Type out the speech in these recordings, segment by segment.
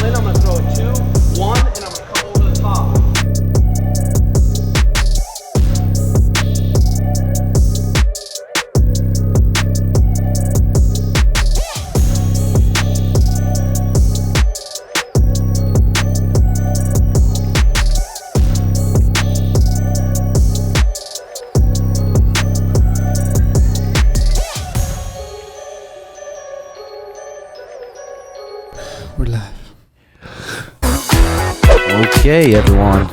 in, I'm gonna throw it 2, 1, and I'm gonna come over the top. We're live. Okay, everyone.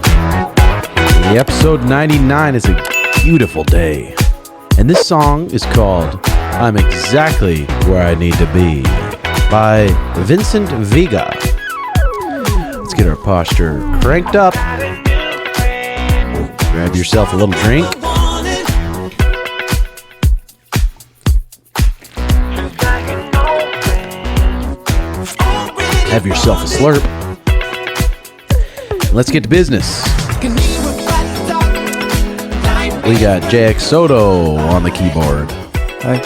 Episode 99 is a beautiful day. And this song is called I'm Exactly Where I Need to Be by Vincent Vega. Let's get our posture cranked up. Grab yourself a little drink. Have yourself a slurp. Let's get to business. We got JX Soto on the keyboard. Hi.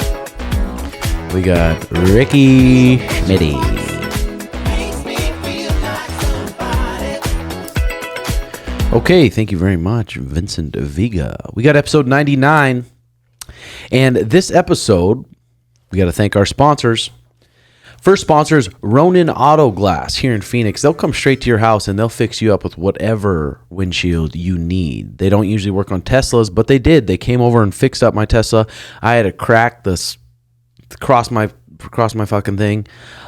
We got Ricky Schmitty. Okay, thank you very much, Vincent Vega. We got episode 99. And this episode, we got to thank our sponsors. First sponsor is Ronin Auto Glass here in Phoenix. They'll come straight to your house and they'll fix you up with whatever windshield you need. They don't usually work on Teslas, but they did. They came over and fixed up my Tesla. I had a crack across my fucking thing.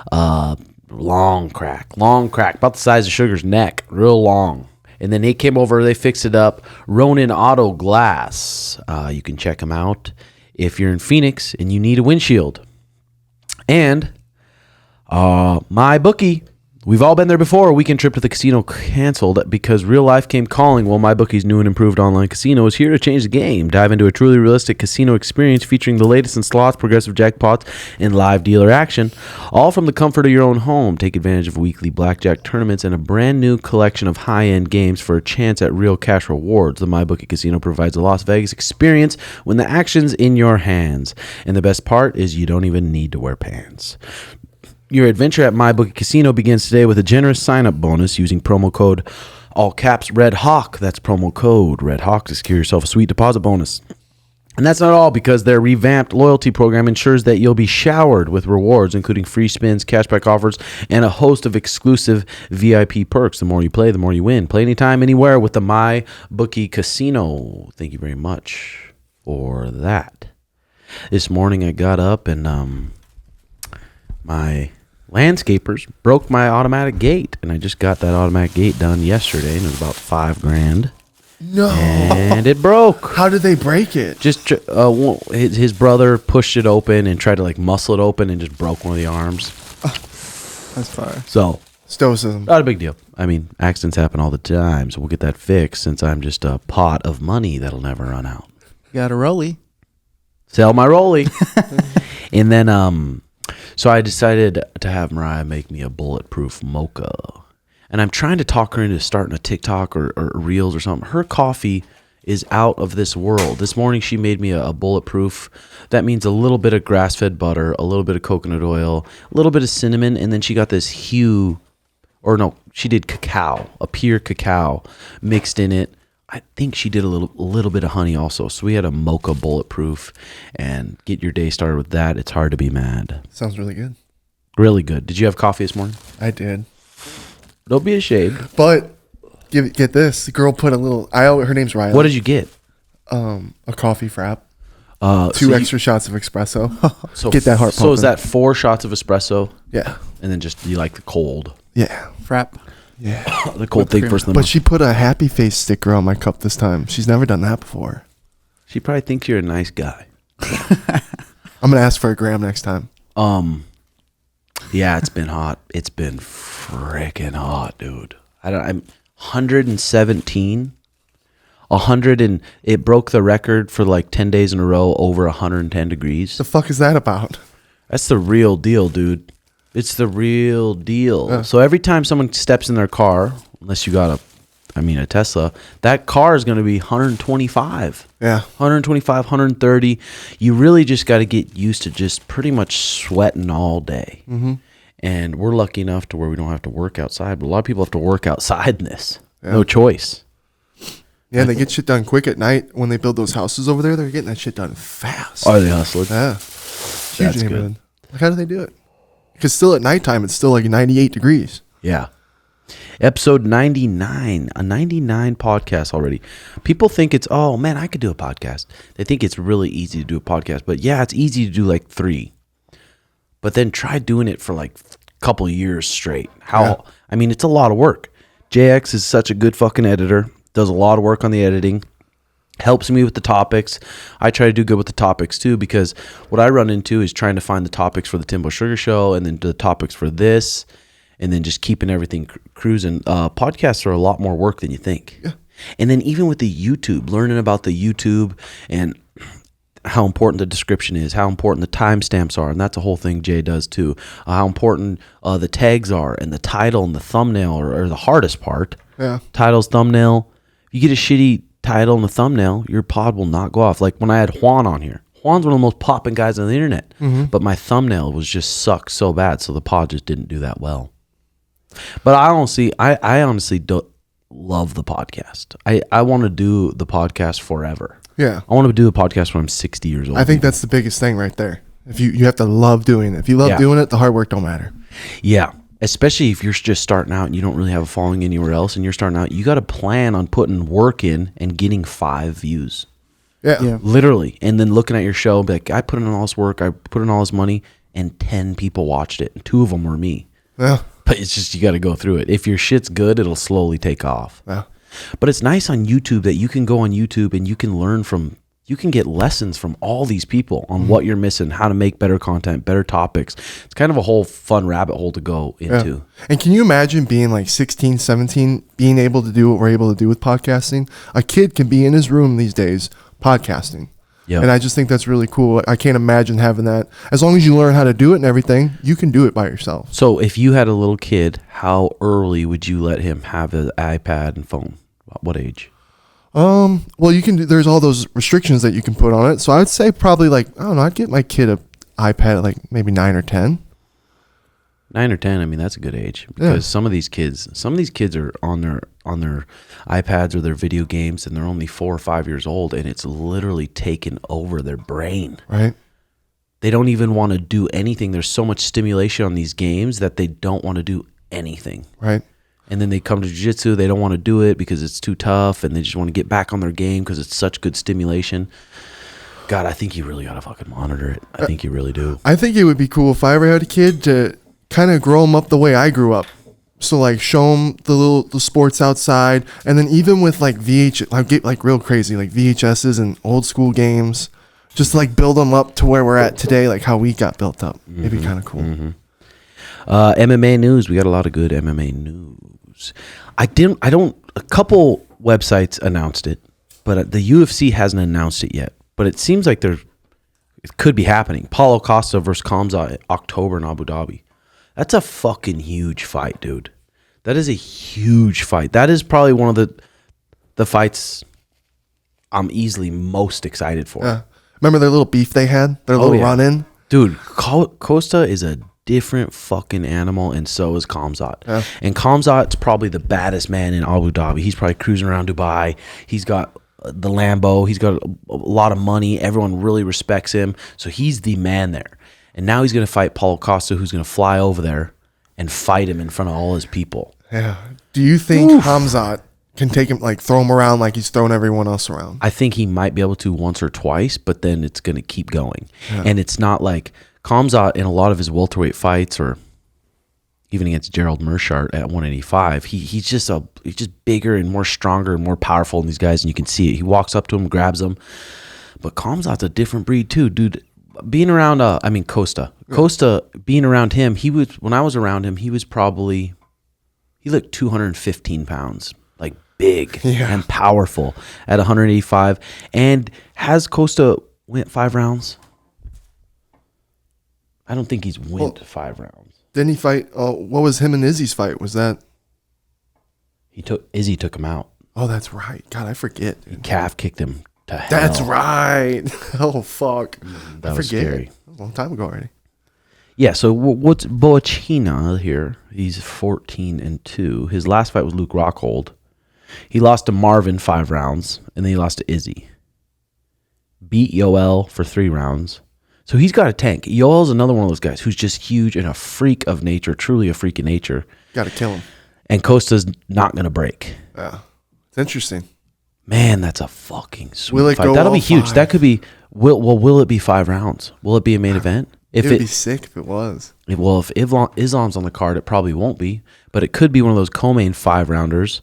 Long crack, about the size of Sugar's neck, real long. And then they came over, they fixed it up. Ronin Auto Glass. You can check them out if you're in Phoenix and you need a windshield. And MyBookie. We've all been there before. A weekend trip to the casino canceled because real life came calling. Well, MyBookie's new and improved online casino is here to change the game. Dive into a truly realistic casino experience featuring the latest in slots, progressive jackpots, and live dealer action, all from the comfort of your own home. Take advantage of weekly blackjack tournaments and a brand new collection of high-end games for a chance at real cash rewards. The MyBookie casino provides a Las Vegas experience when the action's in your hands. And the best part is you don't even need to wear pants. Your adventure at MyBookie Casino begins today with a generous sign-up bonus using promo code, all caps, Redhawk. That's promo code Redhawk to secure yourself a sweet deposit bonus. And that's not all, because their revamped loyalty program ensures that you'll be showered with rewards, including free spins, cashback offers, and a host of exclusive VIP perks. The more you play, the more you win. Play anytime, anywhere with the MyBookie Casino. Thank you very much for that. This morning I got up and my landscapers broke my automatic gate, and I just got that automatic gate done yesterday, and it was about $5,000. No. And it broke. How did they break it? Just his brother pushed it open and tried to like muscle it open and just broke one of the arms. That's fire. So Stoicism. not a big deal. I mean, accidents happen all the time, so we'll get that fixed, since I'm just a pot of money that'll never run out. You got a rollie. Sell my rollie. And then so I decided to have Mariah make me a bulletproof mocha. And I'm trying to talk her into starting a TikTok or Reels or something. Her coffee is out of this world. This morning she made me a bulletproof. That means a little bit of grass-fed butter, a little bit of coconut oil, a little bit of cinnamon, and then she got this she did cacao, a pure cacao mixed in it. I think she did a little bit of honey also. So we had a mocha bulletproof, and get your day started with that. It's hard to be mad. Sounds really good. Really good. Did you have coffee this morning? I did. Don't be ashamed. But get this. The girl put her name's Riley. What did you get? A coffee frap. Two Two extra shots of espresso. So get that heart pumping. So is that 4 shots of espresso? Yeah. And then just you like the cold? Yeah. Frap. Yeah. The cold thing first. But she put a happy face sticker on my cup this time. She's never done that before. She probably thinks you're a nice guy. I'm gonna ask for a gram next time. Yeah, it's been hot. It's been freaking hot, dude. I'm 117. It broke the record for like 10 days in a row over 110 degrees. The fuck is that about? That's the real deal, dude. It's the real deal. Yeah. So every time someone steps in their car, unless you got a Tesla, that car is going to be 125. Yeah. 125, 130. You really just got to get used to just pretty much sweating all day. Mm-hmm. And we're lucky enough to where we don't have to work outside, but a lot of people have to work outside in this. Yeah. No choice. Yeah, they get shit done quick at night when they build those houses over there. They're getting that shit done fast. Are they hustling? Yeah. Huge neighborhood. Like, how do they do it? Because still at nighttime, it's still like 98 degrees. Yeah. Episode 99, a 99 podcast already. People think it's, oh man, I could do a podcast. They think it's really easy to do a podcast. But yeah, it's easy to do like 3. But then try doing it for like a couple years straight. I mean, it's a lot of work. JX is such a good fucking editor. Does a lot of work on the editing. Helps me with the topics. I try to do good with the topics too, because what I run into is trying to find the topics for the Timbo Sugar Show and then the topics for this, and then just keeping everything cruising. Podcasts are a lot more work than you think. Yeah. And then even with the YouTube, learning about the YouTube and how important the description is, how important the timestamps are, and that's a whole thing Jay does too. How important the tags are, and the title and the thumbnail are the hardest part. Yeah. Titles, thumbnail. If you get a shitty title and the thumbnail, your pod will not go off. Like when I had Juan on here. Juan's one of the most popping guys on the internet, but my thumbnail was just sucked so bad, so the pod just didn't do that well. But I honestly don't love the podcast. I want to do the podcast forever. Yeah. I want to do the podcast when I'm 60 years old. I think that's the biggest thing right there. If you have to love doing it. If you love doing it, the hard work don't matter. Yeah. Especially if you're just starting out and you don't really have a following anywhere else and you're starting out, you got to plan on putting work in and getting 5 views. Yeah. Literally. And then looking at your show and be like, I put in all this work, I put in all this money, and 10 people watched it. And 2 of them were me. Yeah. But it's just, you got to go through it. If your shit's good, it'll slowly take off. Yeah. But it's nice on YouTube that you can go on YouTube and you can learn from, you can get lessons from all these people on what you're missing, how to make better content, better topics. It's kind of a whole fun rabbit hole to go into. Yeah. And can you imagine being like 16, 17, being able to do what we're able to do with podcasting? A kid can be in his room these days podcasting. Yep. And I just think that's really cool. I can't imagine having that. As long as you learn how to do it and everything, you can do it by yourself. So if you had a little kid, how early would you let him have an iPad and phone? What age? Well, you can do, there's all those restrictions that you can put on it. So I'd say probably like, I don't know, I'd get my kid an iPad at like maybe 9 or 10. 9 or 10, I mean, that's a good age, because some of these kids are on their iPads or their video games, and they're only 4 or 5 years old, and it's literally taken over their brain. Right. They don't even want to do anything. There's so much stimulation on these games that they don't want to do anything. Right. And then they come to jiu-jitsu, they don't want to do it because it's too tough, and they just want to get back on their game because it's such good stimulation. God, I think you really got to fucking monitor it. I think you really do. I think it would be cool if I ever had a kid to kind of grow them up the way I grew up. So like show them the sports outside, and then even with like like get like real crazy, like VHSs and old school games, just to like build them up to where we're at today, like how we got built up. It'd be kind of cool. MMA news. We got a lot of good MMA news. A couple websites announced it, but the UFC hasn't announced it yet. But it seems like it could be happening. Paulo Costa versus Khamzat in October in Abu Dhabi. That's a fucking huge fight, dude. That is a huge fight. That is probably one of the fights I'm easily most excited for. Yeah. Remember their little beef they had? Their little run-in? Dude, Costa is a different fucking animal, and so is Khamzat. Yeah. And Khamzat's probably the baddest man in Abu Dhabi. He's probably cruising around Dubai. He's got the Lambo. He's got a lot of money. Everyone really respects him. So he's the man there. And now he's going to fight Paulo Costa, who's going to fly over there and fight him in front of all his people. Yeah. Do you think Khamzat can take him, like throw him around like he's thrown everyone else around? I think he might be able to once or twice, but then it's going to keep going. Yeah. And it's not like Khamzat in a lot of his welterweight fights, or even against Gerald Meerschaert at 185, he's just bigger and more stronger and more powerful than these guys, and you can see it. He walks up to him, grabs him. But Khamzat's a different breed too, dude. Being around, Costa. Yeah. Costa, being around him, when I was around him, he looked 215 pounds, like big and powerful at 185. And has Costa went 5 rounds? I don't think he's went 5 rounds. Didn't he fight? Oh, what was him and Izzy's fight? Was that? Izzy took him out. Oh, that's right. God, I forget. He calf kicked him to hell. That's right. Oh, fuck. That was scary. That was a long time ago already. Yeah, so what's Boachina here? He's 14-2. His last fight was Luke Rockhold. He lost to Marvin 5 rounds, and then he lost to Izzy. Beat YALLL for 3 rounds. So he's got a tank. YALL's another one of those guys who's just huge and a freak of nature, truly a freak of nature. Got to kill him. And Costa's not going to break. Yeah. It's interesting. Man, that's a fucking sweet Will it fight. go That'll all be huge. 5? That could be, will it be 5 rounds? Will it be a main event? It would be sick if it was. Well, if Islam's on the card, it probably won't be. But it could be one of those co-main 5-rounders.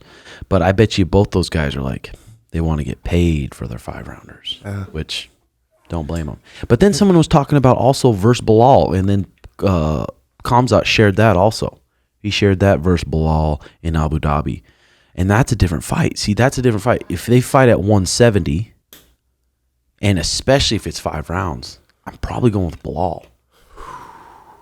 But I bet you both those guys are like, they want to get paid for their 5-rounders, which don't blame them. But then someone was talking about also versus Bilal, and then Khamzat shared that also. He shared that versus Bilal in Abu Dhabi. And that's a different fight. See, that's a different fight. If they fight at 170, and especially if it's 5 rounds, I'm probably going with Bilal.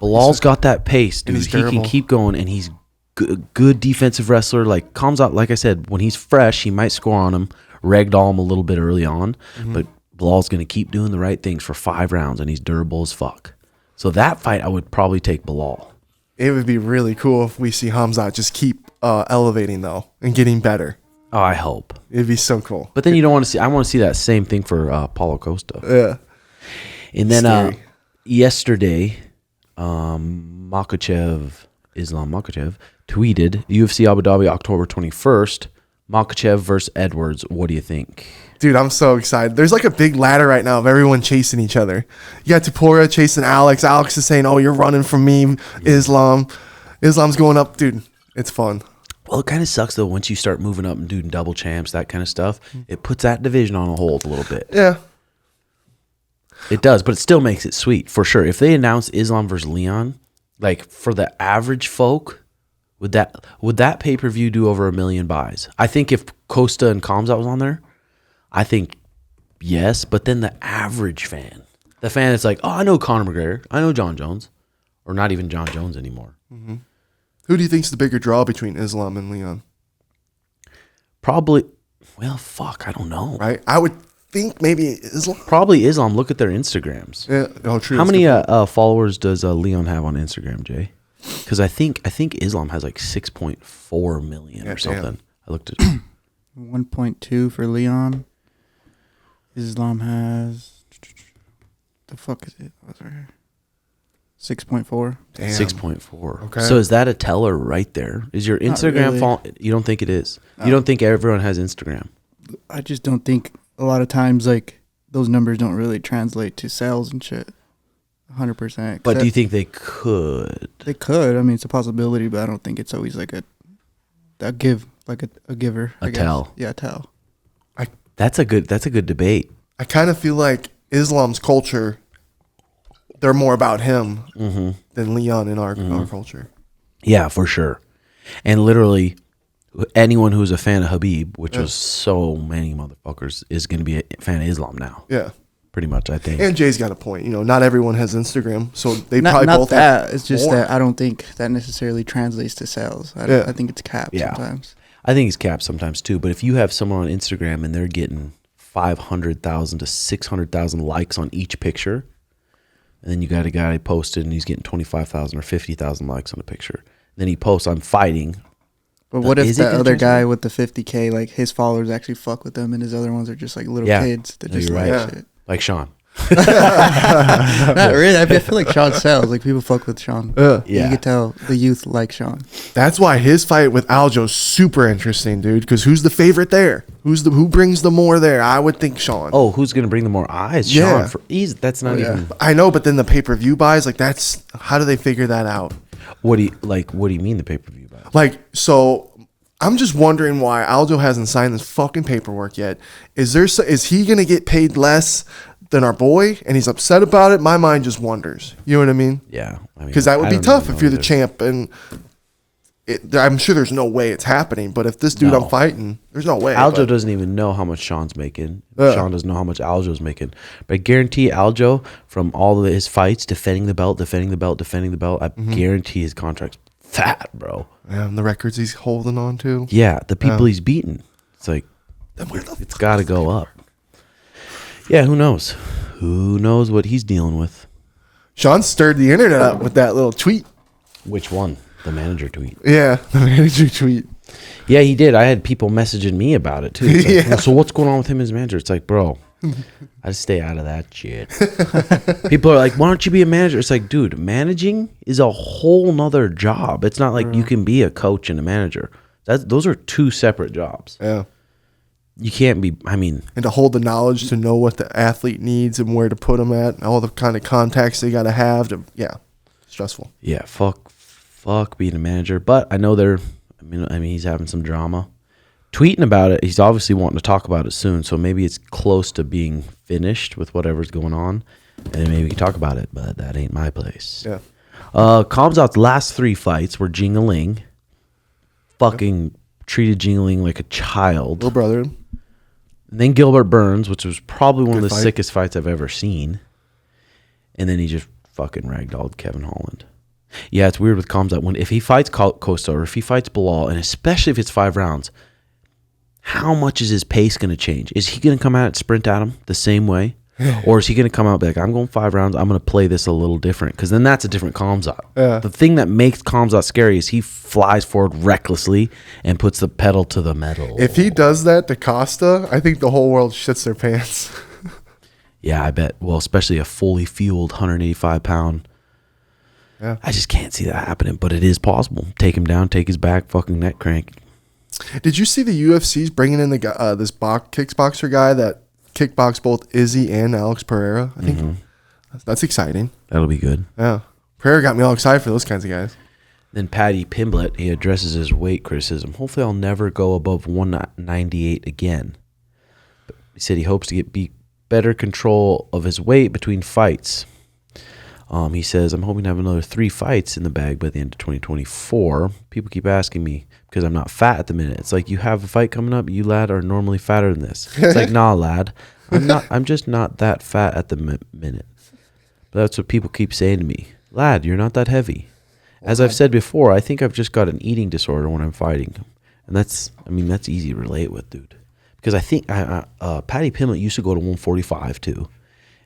Bilal's got that pace, dude. He can keep going, and he's good defensive wrestler. Like Khamzat, like I said, when he's fresh, he might score on him, ragdoll him a little bit early on, but Bilal's going to keep doing the right things for 5 rounds, and he's durable as fuck. So that fight, I would probably take Bilal. It would be really cool if we see Khamzat just keep elevating, though, and getting better. Oh, I hope. It'd be so cool. But then you don't want to see, I want to see that same thing for Paulo Costa. Yeah. And then yesterday, Islam Makhachev tweeted, UFC Abu Dhabi, October 21st, Makhachev versus Edwards. What do you think? Dude, I'm so excited. There's like a big ladder right now of everyone chasing each other. You got Topuria chasing Alex. Alex is saying, oh, you're running from me, Islam. Islam's going up. Dude, it's fun. Well, it kind of sucks, though, once you start moving up and doing double champs, that kind of stuff. It puts that division on hold a little bit. Yeah. It does, but it still makes it sweet, for sure. If they announce Islam versus Leon, like, for the average folk, would that pay-per-view do over 1 million buys? I think if Costa and Khamzat was on there, I think yes, but then the average fan, the fan that's like, oh, I know Conor McGregor, I know John Jones, or not even John Jones anymore. Mm-hmm. Who do you think's the bigger draw between Islam and Leon? Probably, well, fuck, I don't know. Right? I would think maybe Islam. Probably Islam. Look at their Instagrams. Yeah. Oh, true. How many followers does Leon have on Instagram, Jay? Because I think Islam has like 6.4 million or something. Damn. I looked at 1.2 for Leon. Islam has the fuck is it? Oh, it's right here. 6.4. Damn. 6.4. Okay. So is that a teller right there? Is your Instagram really. You don't think it is? You don't think everyone has Instagram? I just don't think a lot of times like those numbers don't really translate to sales and shit. 100%. But do you think they could? They could. I mean, it's a possibility, but I don't think it's always like a giver. A tell. Yeah, a tell. That's a good debate. I kind of feel like Islam's culture, they're more about him than Leon in our culture. Yeah, for sure. And literally, anyone who's a fan of Habib, which was so many motherfuckers, is going to be a fan of Islam now. Yeah. Pretty much, I think. And Jay's got a point. You know, not everyone has Instagram, so they not probably both that. have It's just more. that I don't think that necessarily translates to sales. I think it's capped sometimes. I think it's capped sometimes too. But if you have someone on Instagram and they're getting 500,000 to 600,000 likes on each picture, and then you got a guy posted and he's getting 25,000 or 50,000 likes on a picture, then he posts, "I'm fighting." But what if the other guy with the 50K, like his followers actually fuck with them, and his other ones are just like little kids that just like shit. Like Sean. Not really. I feel like Sean sells. Like people fuck with Sean. You can tell the youth like Sean. That's why his fight with Aljo is super interesting, dude. Because who's the favorite there? Who brings the more there? I would think Sean. Oh, who's gonna bring the more eyes? Yeah. Sean. That's not even. I know, but then the pay-per-view buys, like that's how do they figure that out? What do you mean the pay-per-view buys? Like, so I'm just wondering why Aljo hasn't signed this fucking paperwork yet. Is he gonna get paid less than our boy, and he's upset about it? My mind just wonders. You know what I mean? Yeah. Because that would be tough if you're the champ, and I'm sure there's no way it's happening. But if this dude I'm fighting, there's no way. Aljo doesn't even know how much Sean's making. Sean doesn't know how much Aljo's making. But I guarantee Aljo, from all of his fights, defending the belt, I guarantee his contract's fat, bro. Yeah, and the records he's holding on to. Yeah, the people he's beaten. It's like, it's got to go up. Yeah, who knows? Who knows what he's dealing with? Sean stirred the internet up with that little tweet. Which one? The manager tweet. Yeah, the manager tweet. Yeah, he did. I had people messaging me about it too. It's like, Yeah. "Well, so what's going on with him as manager?" It's like, bro, I just stay out of that shit. People are like, why don't you be a manager? It's like, dude, managing is a whole nother job. It's not like you can be a coach and a manager. Those are two separate jobs. Yeah. You can't be, I mean. And to hold the knowledge to know what the athlete needs and where to put them at, and all the kind of contacts they got to have. Stressful. Yeah, fuck being a manager. But I know I mean, he's having some drama. Tweeting about it, he's obviously wanting to talk about it soon, so maybe it's close to being finished with whatever's going on, and then maybe we can talk about it, but that ain't my place. Yeah. Khamzat's last 3 fights were Jingling. Fucking treated Jingling like a child. Little brother. And then Gilbert Burns, which was probably one of Good the fight. sickest fights I've ever seen. And then he just fucking ragdolled Kevin Holland. Yeah, it's weird with Khamzat. If he fights Costa or if he fights Bilal, and especially if it's 5 rounds, how much is his pace going to change? Is he going to come out and sprint at him the same way? Or is he going to come out and be like, I'm going 5 rounds, I'm going to play this a little different? Because then that's a different Khamzat. Yeah. The thing that makes Khamzat scary is he flies forward recklessly and puts the pedal to the metal. If he does that to Costa, I think the whole world shits their pants. Yeah, I bet. Well, especially a fully fueled 185-pound. Yeah. I just can't see that happening, but it is possible. Take him down, take his back, fucking neck crank. Did you see the UFC's bringing in the guy, this kickboxer guy that kickboxed both Izzy and Alex Pereira? I think that's exciting. That'll be good. Yeah. Pereira got me all excited for those kinds of guys. Then Paddy Pimblett, he addresses his weight criticism. Hopefully I'll never go above 198 again. But he said he hopes to be better control of his weight between fights. He says, I'm hoping to have another 3 fights in the bag by the end of 2024. People keep asking me because I'm not fat at the minute. It's like, you have a fight coming up. You, lad, are normally fatter than this. It's like, nah, lad. I'm just not that fat at the minute. But that's what people keep saying to me. Lad, you're not that heavy. As I've said before, I think I've just got an eating disorder when I'm fighting. And that's easy to relate with, dude. Because I think Paddy Pimblett used to go to 145 too.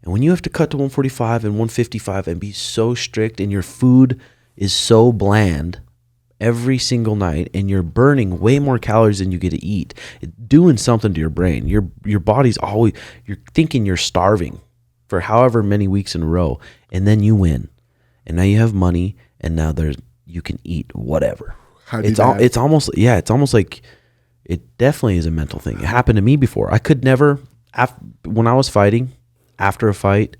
And when you have to cut to 145 and 155 and be so strict and your food is so bland every single night and you're burning way more calories than you get to eat, it's doing something to your brain. Your body's always, you're thinking you're starving for however many weeks in a row, and then you win. And now you have money, and now you can eat whatever. It's almost like it definitely is a mental thing. It happened to me before. I could never, when I was fighting, after a fight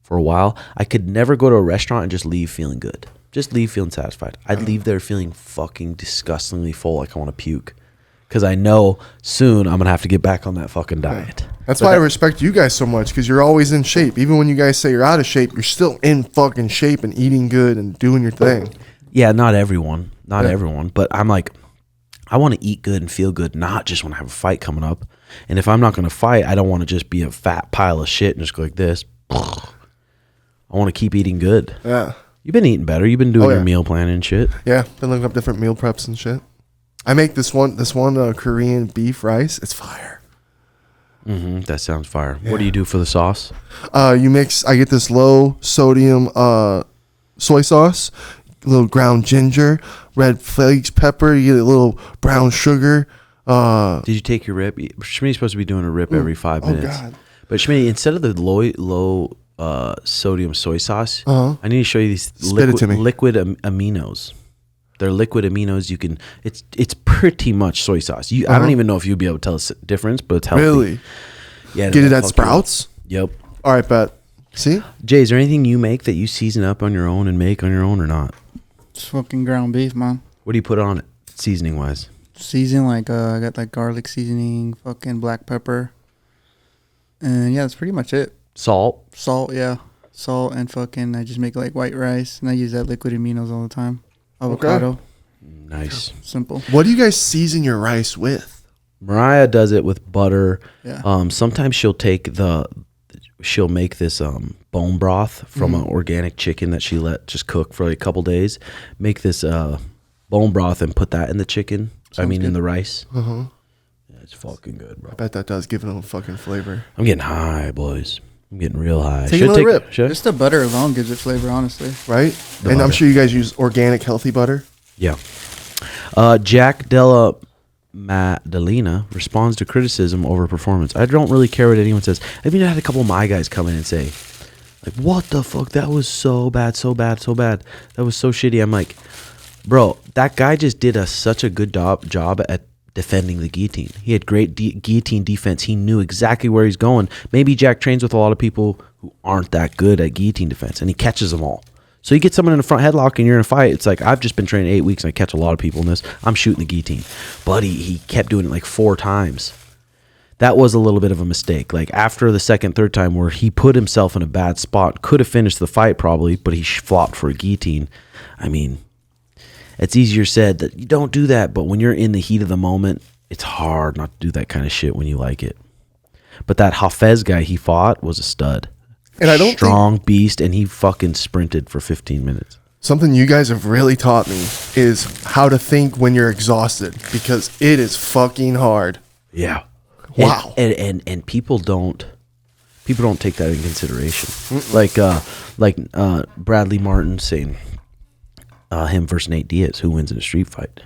for a while, I could never go to a restaurant and just leave feeling good. Just leave feeling satisfied. I'd leave there feeling fucking disgustingly full, like I want to puke. Because I know soon I'm going to have to get back on that fucking diet. That's why I respect you guys so much, because you're always in shape. Even when you guys say you're out of shape, you're still in fucking shape and eating good and doing your thing. Yeah, not everyone. But I'm like, I want to eat good and feel good, not just when I have a fight coming up. And if I'm not going to fight, I don't want to just be a fat pile of shit and just go like this. I want to keep eating good. Yeah. You've been eating better. You've been doing your meal plan and shit. Yeah, been looking up different meal preps and shit. I make this one Korean beef rice. It's fire. That sounds fire. Yeah. What do you do for the sauce? I get this low sodium soy sauce, a little ground ginger, red flakes pepper, you get a little brown sugar. Did you take your rip? Schmitty's supposed to be doing a rip every 5 minutes. God. But Schmitty, instead of the low sodium soy sauce, I need to show you these liquid aminos. They're liquid aminos. You can. It's pretty much soy sauce. I don't even know if you'd be able to tell the difference, but it's healthy. Really? Yeah. Get it at Sprouts? Yep. All right, bet. See? Jay, is there anything you make that you season up on your own and make on your own or not? Just fucking ground beef, man. What do you put on it, seasoning wise? Season, I got like garlic seasoning, fucking black pepper. And yeah, that's pretty much it. Salt, yeah. Salt and fucking, I just make like white rice. And I use that liquid aminos all the time. Avocado. Okay. Nice. Simple. What do you guys season your rice with? Mariah does it with butter. Yeah. Sometimes she'll make this bone broth from an organic chicken that she let just cook for like a couple days. Make this bone broth and put that in the chicken. In the rice. Yeah, it's fucking good, bro. I bet that does give it a fucking flavor. I'm getting high, boys. I'm getting real high. Take another rip. Should I? Just the butter alone gives it flavor, honestly. Right? The And I'm butter. sure you guys use organic, healthy butter. Yeah. Jack Della Maddalena responds to criticism over performance. I don't really care what anyone says. I've even had a couple of my guys come in and say, like, what the fuck? That was so bad, so bad, so bad. That was so shitty. I'm like, bro, that guy just did such a good job at defending the guillotine. He had great guillotine defense. He knew exactly where he's going. Maybe Jack trains with a lot of people who aren't that good at guillotine defense, and he catches them all. So you get someone in a front headlock and you're in a fight. It's like, I've just been training 8 weeks and I catch a lot of people in this. I'm shooting the guillotine. But he kept doing it like 4 times. That was a little bit of a mistake. Like after the second, third time where he put himself in a bad spot, could have finished the fight probably, but he flopped for a guillotine. I mean, it's easier said that you don't do that, but when you're in the heat of the moment, it's hard not to do that kind of shit when you like it. But that Hafez guy he fought was a stud. And I don't Strong beast, and he fucking sprinted for 15 minutes. Something you guys have really taught me is how to think when you're exhausted, because it is fucking hard. Yeah. Wow. And people don't take that in consideration. Like Bradley Martyn saying him versus Nate Diaz, who wins in a street fight.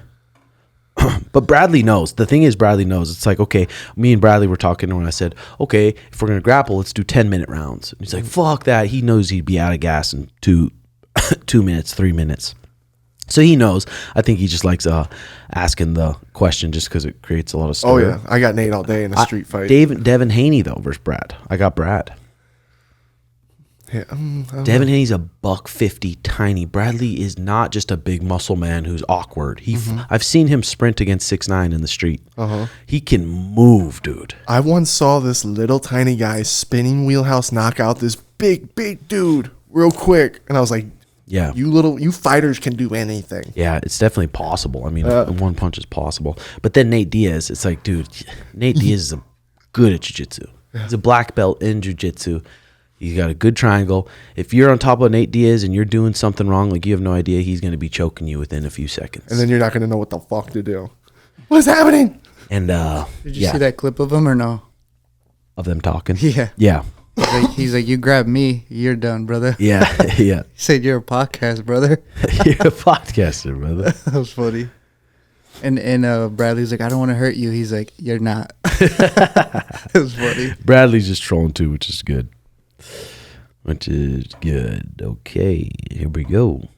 But Bradley knows. The thing is, Bradley knows. It's like, okay, me and Bradley were talking when I said, okay, if we're going to grapple, let's do 10-minute rounds. And he's like, fuck that. He knows he'd be out of gas in 2 minutes, 3 minutes. So he knows. I think he just likes asking the question just because it creates a lot of story. Oh, yeah. I got Nate all day in a street fight. Devin Haney, though, versus Brad. I got Brad. Yeah, Devin Haney's a $150, tiny. Bradley is not just a big muscle man who's awkward. I've seen him sprint against 6'9" in the street. He can move, dude. I once saw this little tiny guy spinning wheelhouse knock out this big dude real quick. And I was like, Yeah. you fighters can do anything. Yeah, it's definitely possible. I mean, one punch is possible. But then Nate Diaz, it's like, dude, Nate Diaz is good at jiu-jitsu. He's a black belt in jiu-jitsu. He's got a good triangle. If you're on top of Nate Diaz and you're doing something wrong, like you have no idea, he's going to be choking you within a few seconds. And then you're not going to know what the fuck to do. What's happening? And Did you see that clip of him or no? Of them talking? Yeah. Yeah. He's like, you grab me, you're done, brother. Yeah. Yeah. He said, you're a podcast, brother. You're a podcaster, brother. That was funny. And Bradley's like, I don't want to hurt you. He's like, you're not. It was funny. Bradley's just trolling too, which is good. Okay, here we go.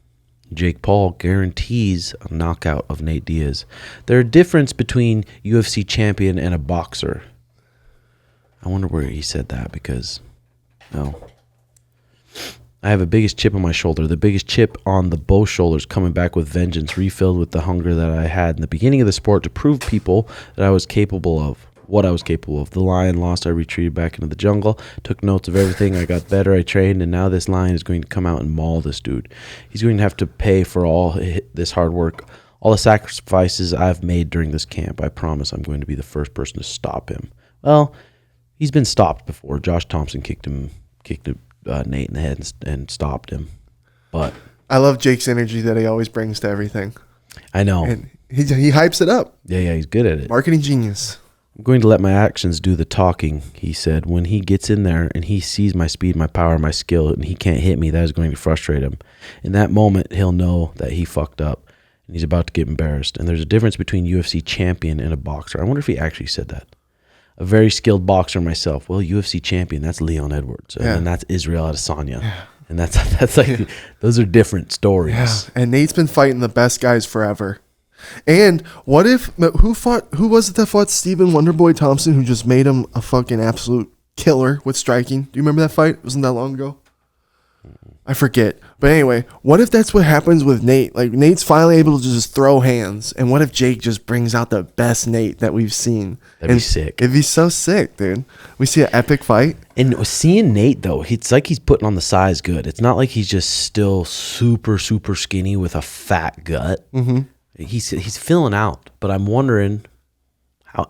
Jake Paul guarantees a knockout of Nate Diaz. There's a difference between UFC champion and a boxer. I wonder where he said that because, no. I have a biggest chip on my shoulder. The biggest chip on the both shoulders, coming back with vengeance, refilled with the hunger that I had in the beginning of the sport to prove people that I was capable of. What I was capable of. The lion lost, I retreated back into the jungle, took notes of everything, I got better, I trained, and now this lion is going to come out and maul this dude. He's going to have to pay for all this hard work, all the sacrifices I've made during this camp. I promise I'm going to be the first person to stop him. Well, he's been stopped before. Josh Thompson kicked Nate in the head and stopped him. But I love Jake's energy that he always brings to everything. I know. And he hypes it up. Yeah, he's good at it. Marketing genius. I'm going to let my actions do the talking, he said. When he gets in there and he sees my speed, my power, my skill, and he can't hit me, that is going to frustrate him. In that moment, he'll know that he fucked up and he's about to get embarrassed. And there's a difference between UFC champion and a boxer. I wonder if he actually said that. A very skilled boxer myself. Well, UFC champion, that's Leon Edwards. And then that's Israel Adesanya. Yeah. And that's like, those are different stories. Yeah. And Nate's been fighting the best guys forever. And what if who was it that fought Stephen Wonderboy Thompson, who just made him a fucking absolute killer with striking? Do you remember that fight? Wasn't that long ago? I forget. But anyway, what if that's what happens with Nate? Like Nate's finally able to just throw hands. And what if Jake just brings out the best Nate that we've seen? That'd be sick. It'd be so sick, dude. We see an epic fight. And seeing Nate, though, it's like he's putting on the size good. It's not like he's just still super, super skinny with a fat gut. Mm-hmm. He's filling out, but I'm wondering how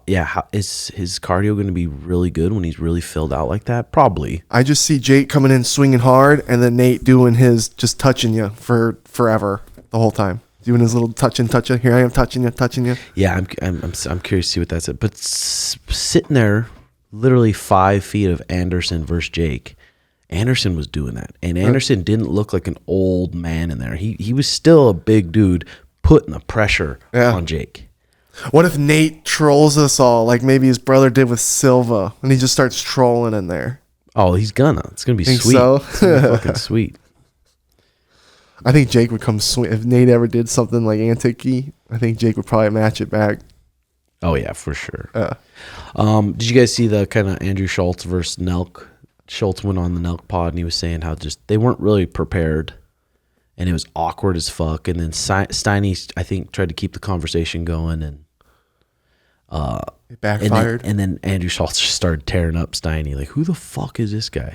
is his cardio going to be really good when he's really filled out like that? Probably. I just see Jake coming in swinging hard, and then Nate doing his just touching you for forever the whole time, doing his little touch. Here I am touching you. Yeah, I'm curious to see what that's at. But sitting there, literally 5 feet of Anderson versus Jake, Anderson was doing that, and Anderson didn't look like an old man in there. He was still a big dude putting the pressure on Jake. What if Nate trolls us all like maybe his brother did with Silva, and he just starts trolling in there? Oh, he's gonna. It's gonna be Think sweet. so? It's gonna be fucking sweet. I think Jake would come sweet if Nate ever did something like antic-y. I think Jake would probably match it back. Oh yeah, for sure. Did you guys see the kind of Andrew Schulz versus Nelk? Schulz went on the Nelk pod and he was saying how just they weren't really prepared, and it was awkward as fuck. And then Steiny, I think, tried to keep the conversation going, and it backfired. And then Andrew Schulz just started tearing up Steiny. Like, who the fuck is this guy?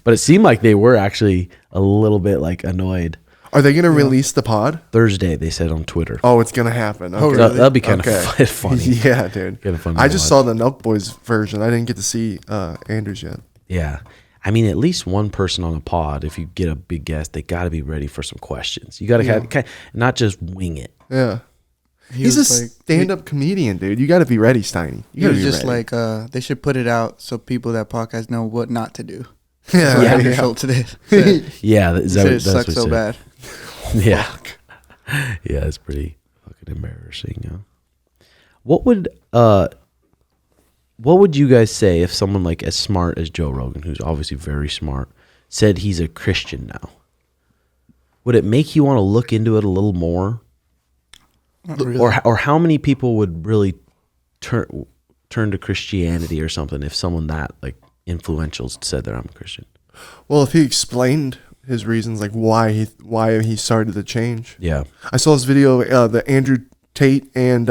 But it seemed like they were actually a little bit like annoyed. Are they going to release the pod? Thursday, they said on Twitter. Oh, it's going to happen. Okay. That'll be kind of funny. Yeah, dude. Kind of funny. I just saw the Nelk Boys version. I didn't get to see Andrews yet. Yeah. I mean, at least one person on a pod, if you get a big guest, they got to be ready for some questions. You got to have, not just wing it. Yeah. He's a stand-up comedian, dude. You got to be ready, Steiny. You got to be just ready. like, they should put it out so people that podcast know what not to do. Yeah. So Andrew Schulz did. Yeah. He said it sucks so bad. Yeah. Yeah, it's pretty fucking embarrassing. Yeah. What would you guys say if someone like as smart as Joe Rogan, who's obviously very smart, said he's a Christian now? Would it make you want to look into it a little more? Not really. Or how many people would really turn to Christianity or something if someone that like influential said that I'm a Christian? Well, if he explained his reasons, like why he started the change. Yeah. I saw his video, the Andrew Tate and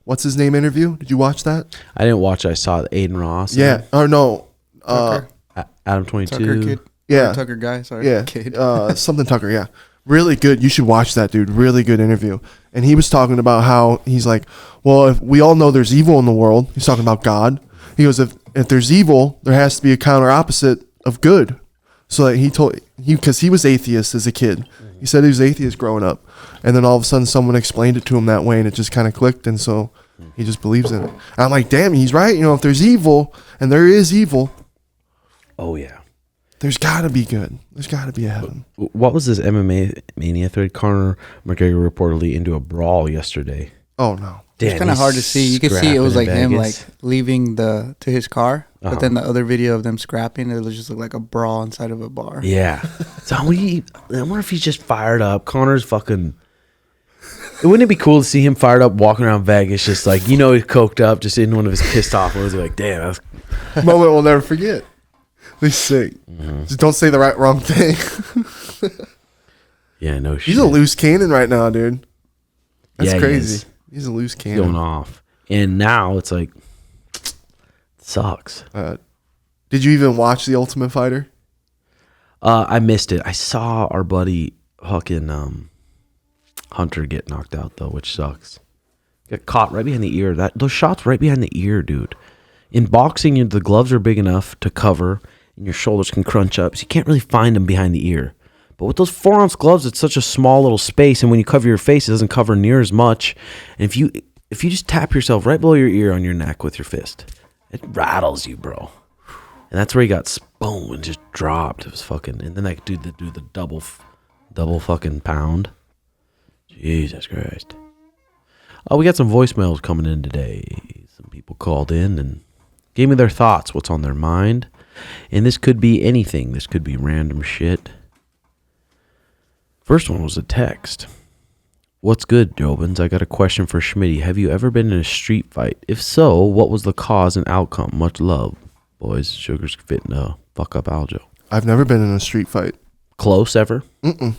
what's his name interview. Did you watch that? I didn't watch it. I saw Aiden Ross. Yeah. Or no. Adam 22. Tucker kid. Yeah. Or Tucker guy. Sorry. Yeah. Kid. Something Tucker. Yeah. Really good. You should watch that, dude. Really good interview. And he was talking about how he's like, well, if we all know there's evil in the world. He's talking about God. He goes, if there's evil, there has to be a counter opposite of good. So like because he was atheist as a kid. He said he was atheist growing up. And then all of a sudden someone explained it to him that way and it just kind of clicked. And so he just believes in it. And I'm like, damn, he's right. You know, if there's evil, and there is evil. Oh, yeah. There's got to be good. There's got to be a heaven. What was this MMA mania thread? Conor McGregor reportedly into a brawl yesterday. Oh, no. It's kind of hard to see. You could see it was like him like leaving to his car, but then the other video of them scrapping, it just looked like a brawl inside of a bar. Yeah. So I wonder if he's just fired up. Conor's fucking. Wouldn't it be cool to see him fired up walking around Vegas, just like, you know, he's coked up, just in one of his pissed off ones. Like, damn, that's moment we'll never forget. He's sick. Just don't say the wrong thing. Yeah, no shit. He's a loose cannon right now, dude. That's Yeah, crazy. He's a loose cannon. going off. And now it's like, it sucks. Did you even watch The Ultimate Fighter? I missed it. I saw our buddy fucking Hunter get knocked out though, which sucks. Got caught right behind the ear. Those shots right behind the ear, dude. In boxing, the gloves are big enough to cover, and your shoulders can crunch up, so you can't really find them behind the ear. But with those 4-ounce gloves, it's such a small little space, and when you cover your face, it doesn't cover near as much. And if you just tap yourself right below your ear on your neck with your fist, it rattles you, bro. And that's where he got boom and just dropped. It was fucking. And then that dude that do the double fucking pound. Jesus Christ. Oh, we got some voicemails coming in today. Some people called in and gave me their thoughts, what's on their mind. And this could be anything. This could be random shit. First one was a text. What's good, Jobins? I got a question for Schmitty. Have you ever been in a street fight? If so, what was the cause and outcome? Much love. Boys, Sugar's fitting to fuck up Aljo. I've never been in a street fight. Close ever? Mm-mm.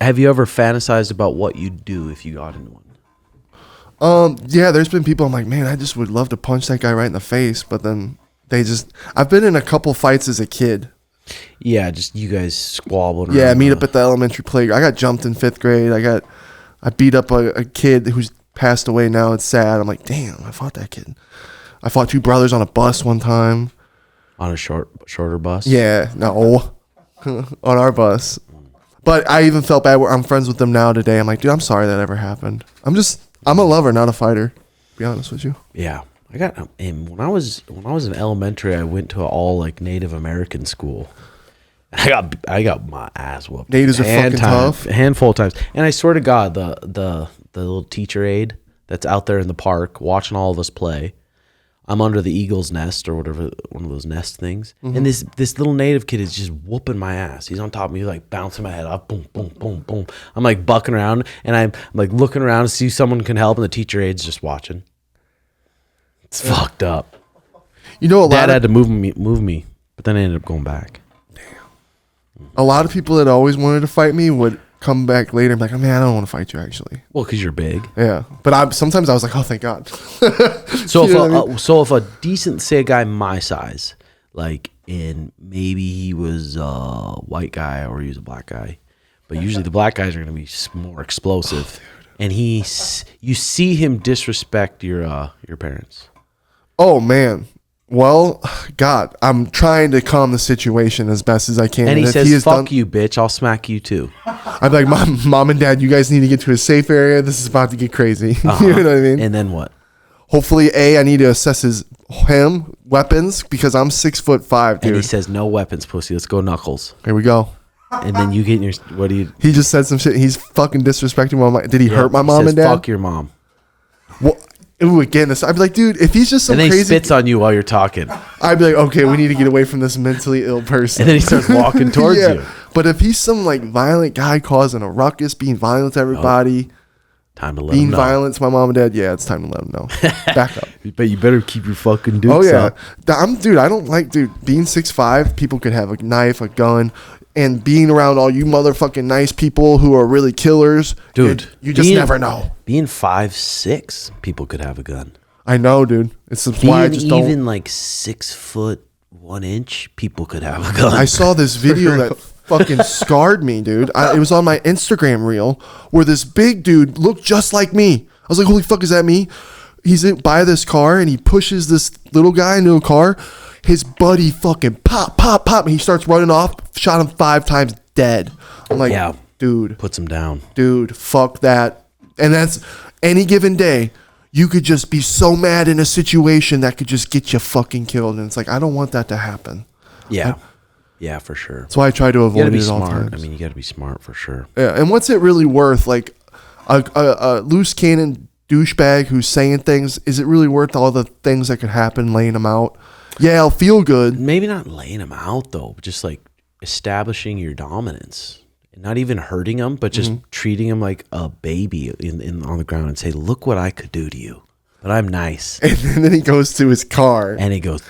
Have you ever fantasized about what you'd do if you got into one? Yeah, there's been people I'm like, man, I just would love to punch that guy right in the face, but then I've been in a couple fights as a kid. Yeah, just you guys squabbling. Yeah, meet up at the elementary playground. I got jumped in 5th grade. I beat up a kid who's passed away now. It's sad. I'm like, damn, I fought that kid. I fought 2 brothers on a bus one time. On a shorter bus? Yeah, no. On our bus. But I even felt bad. I'm friends with them now today. I'm like, dude, I'm sorry that ever happened. I'm a lover, not a fighter, to be honest with you. Yeah, And when I was in elementary, I went to an all like Native American school. I got my ass whooped. Natives are fucking tough. A handful of times. And I swear to God, the little teacher aide that's out there in the park watching all of us play. I'm under the eagle's nest or whatever, one of those nest things. Mm-hmm. And this little native kid is just whooping my ass. He's on top of me, like bouncing my head up, boom, boom, boom, boom. I'm like bucking around, and I'm like looking around to see if someone can help, and the teacher aide's just watching. It's fucked up. You know, Dad had to move me, but then I ended up going back. A lot of people that always wanted to fight me would come back later and be like, oh, man, I don't want to fight you, actually. Well, because you're big. Yeah. But sometimes I was like, oh, thank God. So You know what I mean? so if a decent, say a guy my size, like maybe he was a white guy or he was a black guy, but usually the black guys are going to be more explosive, and you see him disrespect your parents. Oh, man. Well, God, I'm trying to calm the situation as best as I can. And he if says, fuck you, bitch, I'll smack you too. I'd be like, Mom and Dad, you guys need to get to a safe area. This is about to get crazy. Uh-huh. You know what I mean? And then what? Hopefully, I need to assess him weapons because I'm 6'5", dude. And he says, no weapons, pussy. Let's go knuckles. Here we go. And then you get in your, what do you? He just said some shit. He's fucking disrespecting did he hurt my mom says, and dad? Fuck your mom. Well, ooh, again, I'd be like, dude, if he's just some And then he crazy, spits on you while you're talking. I'd be like, okay, we need to get away from this mentally ill person. And then he starts walking towards you. But if he's some like violent guy causing a ruckus, being violent to everybody, Time to let being him know. violent to my mom and dad, yeah, it's time to let him know. Back up. But you better keep your fucking dukes Oh yeah, up. I don't like, being 6'5", people could have a knife, a gun, and being around all you motherfucking nice people who are really killers, Dude, you just never know. Being 5'6", people could have a gun. I know, dude. It's why I just don't. Even like 6'1", people could have a gun. I saw this video that fucking scarred me, dude. It was on my Instagram reel where this big dude looked just like me. I was like, holy fuck, is that me? He's by this car and he pushes this little guy into a car. His buddy fucking pop, and he starts running off, shot him 5 times, dead. I'm like, Yeah. dude. Puts him down. Dude, fuck that. And that's any given day. You could just be so mad in a situation that could just get you fucking killed. And it's like, I don't want that to happen. Yeah. Yeah, for sure. That's why I try to You avoid gotta be it at all smart. times. I mean, you gotta be smart for sure. Yeah, and what's it really worth? Like a loose cannon douchebag who's saying things, is it really worth all the things that could happen laying them out? Yeah, I'll feel good. Maybe not laying him out though, but just like establishing your dominance. Not even hurting him, but just treating him like a baby in on the ground and say, look what I could do to you. But I'm nice. And then he goes to his car. And he goes,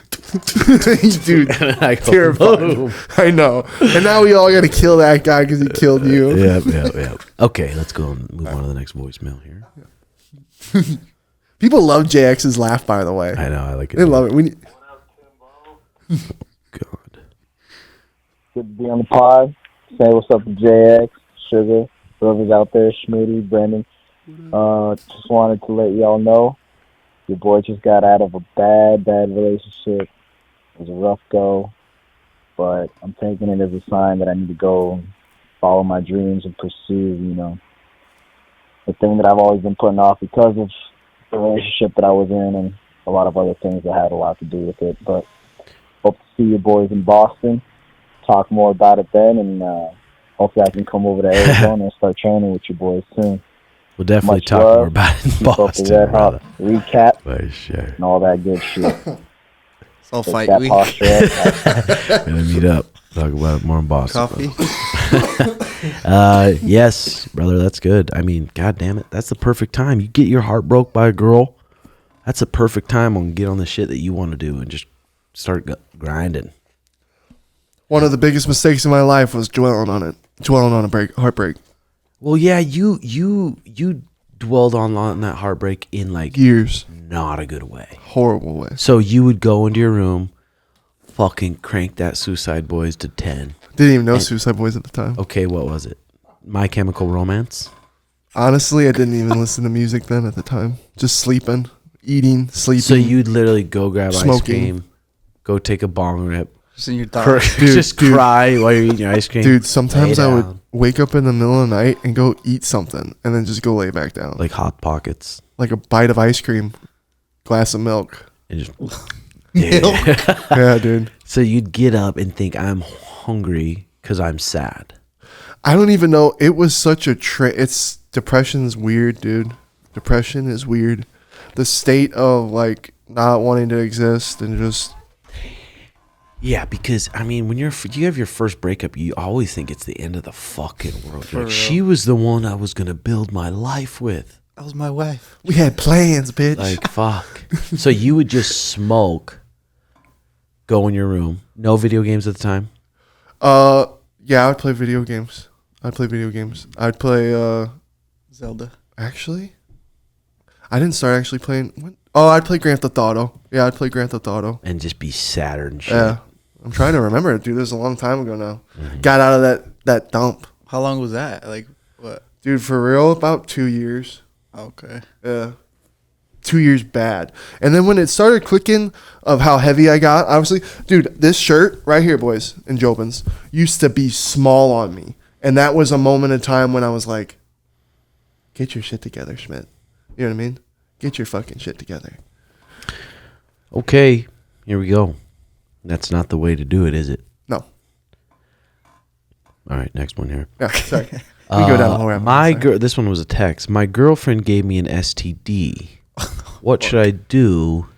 Dude, and I go, terrifying. boom. I know. And now we all got to kill that guy because he killed you. Yeah. Okay, let's go and move on to the next voicemail here. People love JX's laugh, by the way. I know, I like it. They love it. God. Good to be on the pod. Say what's up to JX, Suga, whoever's out there, Schmitty, Brandon. Just wanted to let y'all know your boy just got out of a bad relationship. It was a rough go, but I'm taking it as a sign that I need to go and follow my dreams and pursue, the thing that I've always been putting off because of the relationship that I was in and a lot of other things that had a lot to do with it. But hope to see you boys in Boston. Talk more about it then, and hopefully I can come over to Arizona and start training with you boys soon. We'll definitely Much talk love. more about it in Keep up the Boston, Redhawk brother. recap For sure. and all that good shit. I'll Take fight that week. posture up. We're gonna meet up. Talk about it more in Boston. Coffee. Yes, brother, that's good. I mean, god damn it, that's the perfect time. You get your heart broke by a girl. That's the perfect time to get on the shit that you want to do and just start grinding. One of the biggest mistakes in my life was dwelling on a heartbreak. Well, yeah, you dwelled on that heartbreak in like Years. not a good way. Horrible way. So you would go into your room, fucking crank that Suicide Boys to 10. Didn't even know Suicide Boys at the time. Okay, what was it? My Chemical Romance? Honestly, I didn't even listen to music then at the time. Just sleeping, eating, sleeping. So you'd literally go grab ice Smoking. cream, go take a bong rip, Just in your thoughts. just cry while you're eating your ice cream. Dude, sometimes Lay I would down. wake up in the middle of the night and go eat something and then just go lay back down. Like Hot Pockets. Like a bite of ice cream, glass of milk. and just Yeah, dude. So you'd get up and think, I'm hungry because I'm sad. I don't even know. It was such a it's depression's weird, dude. Depression is weird. The state of like not wanting to exist and just. Yeah, because I mean, when you have your first breakup, you always think it's the end of the fucking world. You're like, she was the one I was gonna build my life with. That was my wife. We had plans, bitch. Like fuck. So you would just smoke, go in your room, no video games at the time. Yeah, I would play video games. I'd play Zelda. Actually, I didn't start actually playing. I'd play Grand Theft Auto. Yeah, I'd play Grand Theft Auto. And just be sadder and shit. Yeah. I'm trying to remember it, dude. This was a long time ago now. Got out of that dump. How long was that? Like, what? Dude, for real, about 2 years. Okay. Yeah. 2 years bad. And then when it started clicking of how heavy I got, obviously, dude, this shirt right here, boys and Jobins, used to be small on me. And that was a moment in time when I was like, get your shit together, Schmitt. You know what I mean? Get your fucking shit together. Okay, here we go. That's not the way to do it, is it? No. All right, next one here. Yeah, sorry. We go down the whole rabbit. This one was a text. My girlfriend gave me an STD. What should I do?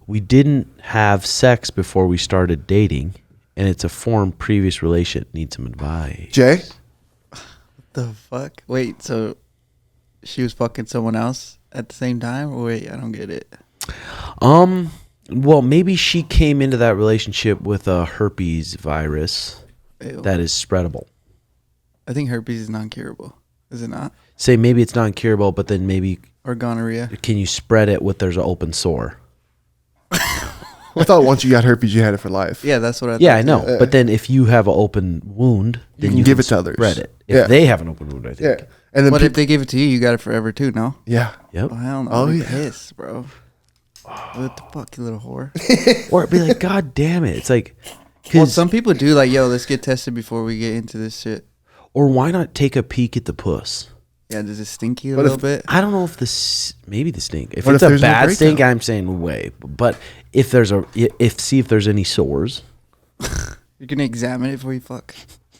We didn't have sex before we started dating, and it's a formed previous relation. Need some advice. Jay? What the fuck? Wait, so she was fucking someone else at the same time? Wait, I don't get it. Well, maybe she came into that relationship with a herpes virus Ew. that is spreadable. I think herpes is non-curable. Is it not? Say maybe it's non-curable, but then maybe Or gonorrhea? can you spread it with there's an open sore? I thought once you got herpes, you had it for life. Yeah, that's what I thought. Yeah, I know. Yeah. But then if you have an open wound, then can give it to others. Spread it. If Yeah. they have an open wound, I think. Yeah. And then But if they gave it to you, you got it forever too, no? yeah. Yep. Oh, hell no. Oh, I'd be yeah. pissed, bro. What the fuck, you little whore? Or it'd be like, God damn it. It's like, Well, 'cause- some people do like, yo, let's get tested before we get into this shit. or why not take a peek at the puss? Yeah, does it stink you a What little if- bit? I don't know if this, maybe the stink. If What it's if a there's no bad stink, breakdown? I'm saying way. But if there's see if there's any sores. You're gonna examine it before you fuck.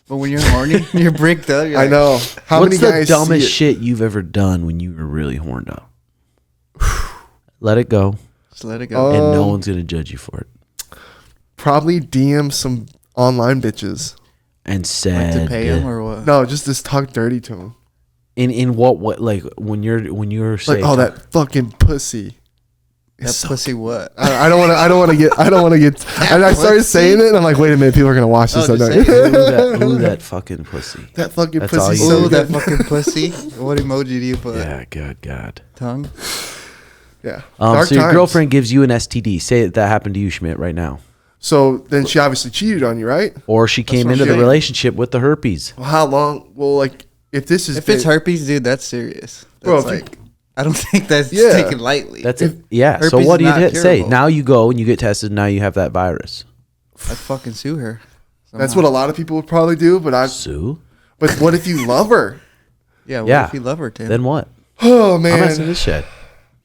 But when you're horny, you're bricked up. You're I like, know. How What's many the guys dumbest see it? shit you've ever done when you were really horned up? Let it go, Just let it go. and no one's gonna judge you for it. Probably DM some online bitches. And like said, to pay him or what? No, just talk dirty to them. in what like when you're saying Like, oh, that fucking pussy. That It's so- pussy what? I don't want to get. And I started saying it, and I'm like, wait a minute, people are gonna watch this. Oh, I know. just say ooh, that fucking pussy. That fucking That's all pussy. you So Ooh, good. that fucking pussy. What emoji do you put? Yeah, God. Tongue? Yeah. So Dark your times. girlfriend gives you an STD. Say that happened to you, Schmitt, right now. So then she obviously cheated on you, right? Or she came what into I'm the saying. relationship with the herpes. Well, how long? Well, like if this is If it's herpes, dude, that's serious. That's Bro, if you- like, I don't think that's Yeah. taken lightly. That's it. Yeah. So herpes what do is you not say? curable. Now you go and you get tested. Now you have that virus. I'd fucking sue her. That's somehow. what a lot of people would probably do. But Sue? But what if you love her? Yeah, what Yeah. if you love her, Tim? Then what? Oh I'm asking man, this shit.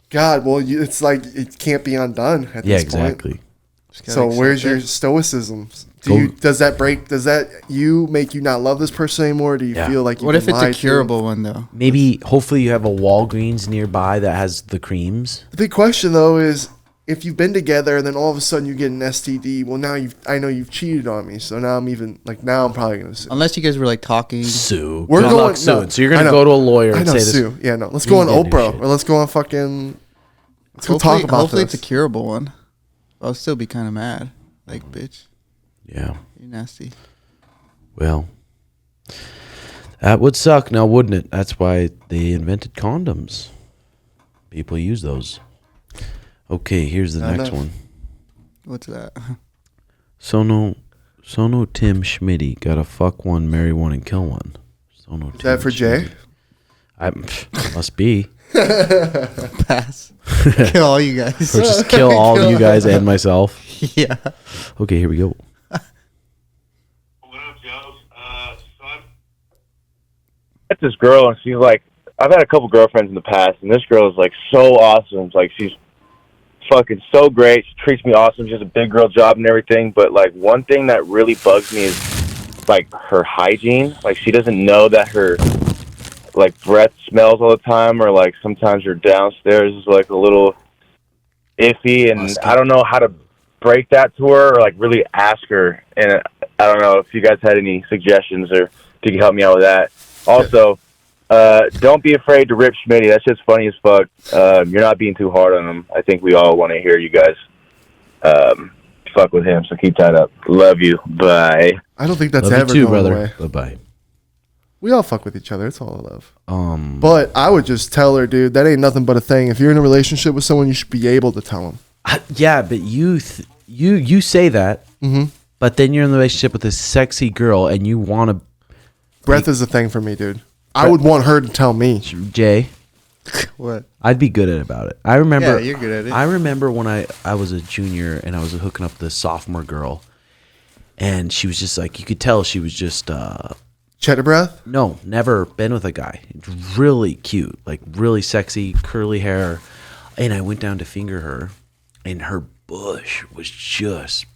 God. Well, it's like it can't be undone at Yeah, this point. exactly. Just gotta So accept where's it. your stoicism? Go- Does that make you not love this person anymore? Do you Yeah. feel like you What if it's a lied to? curable one, though? Maybe, hopefully, you have a Walgreens nearby that has the creams. The big question though is if you've been together and then all of a sudden you get an STD. Well, now I know you've cheated on me, so now I'm probably gonna sue. Unless you guys were like talking. Sue. We're Good going- luck suing. no, So you're I gonna know. go to a lawyer I and know say this. sue. Yeah, no. Let's You go on didn't do Oprah shit. or let's go on fucking. Let's go Hopefully, talk about hopefully this. it's a curable one. I'll still be kind of mad. Like, bitch, Yeah. you nasty. Well, that would suck now, wouldn't it? That's why they invented condoms. People use those. Okay, here's the I next know. one. What's that? Sono Tim Schmitty. Gotta fuck one, marry one, and kill one. Sono Is that for Jay? Must be. Pass. Kill all you guys. Or just kill all of you guys and myself. Yeah. Okay, here we go. What up, Joe? So I met this girl, and she's like, I've had a couple girlfriends in the past, and this girl is like so awesome. It's like she's fucking so great. She treats me awesome. She has a big girl job and everything. But, like, one thing that really bugs me is, like, her hygiene. Like, she doesn't know that her, like, breath smells all the time, or, like, sometimes her downstairs is, like, a little iffy. And I don't know how to break that to her or, like, really ask her. And I don't know if you guys had any suggestions or if you could help me out with that. Also, don't be afraid to rip Schmitty. That's just funny as fuck. You're not being too hard on him. I think we all want to hear you guys fuck with him, so keep tied up. Love you. Bye. I don't think that's Love ever you too, going brother. away. Bye. We all fuck with each other. It's all love. But I would just tell her, dude, that ain't nothing but a thing. If you're in a relationship with someone, you should be able to tell them. Yeah, but you say that, but then you're in the relationship with this sexy girl, and you want to. Breath is a thing for me, dude. I would want her to tell me. Jay, What? I'd be good about it. I remember. Yeah, you're good at it. I remember when I was a junior and I was hooking up with this sophomore girl, and she was just like, you could tell she was just. Cheddar breath? No, never been with a guy. Really cute, like really sexy, curly hair. And I went down to finger her, and her bush was just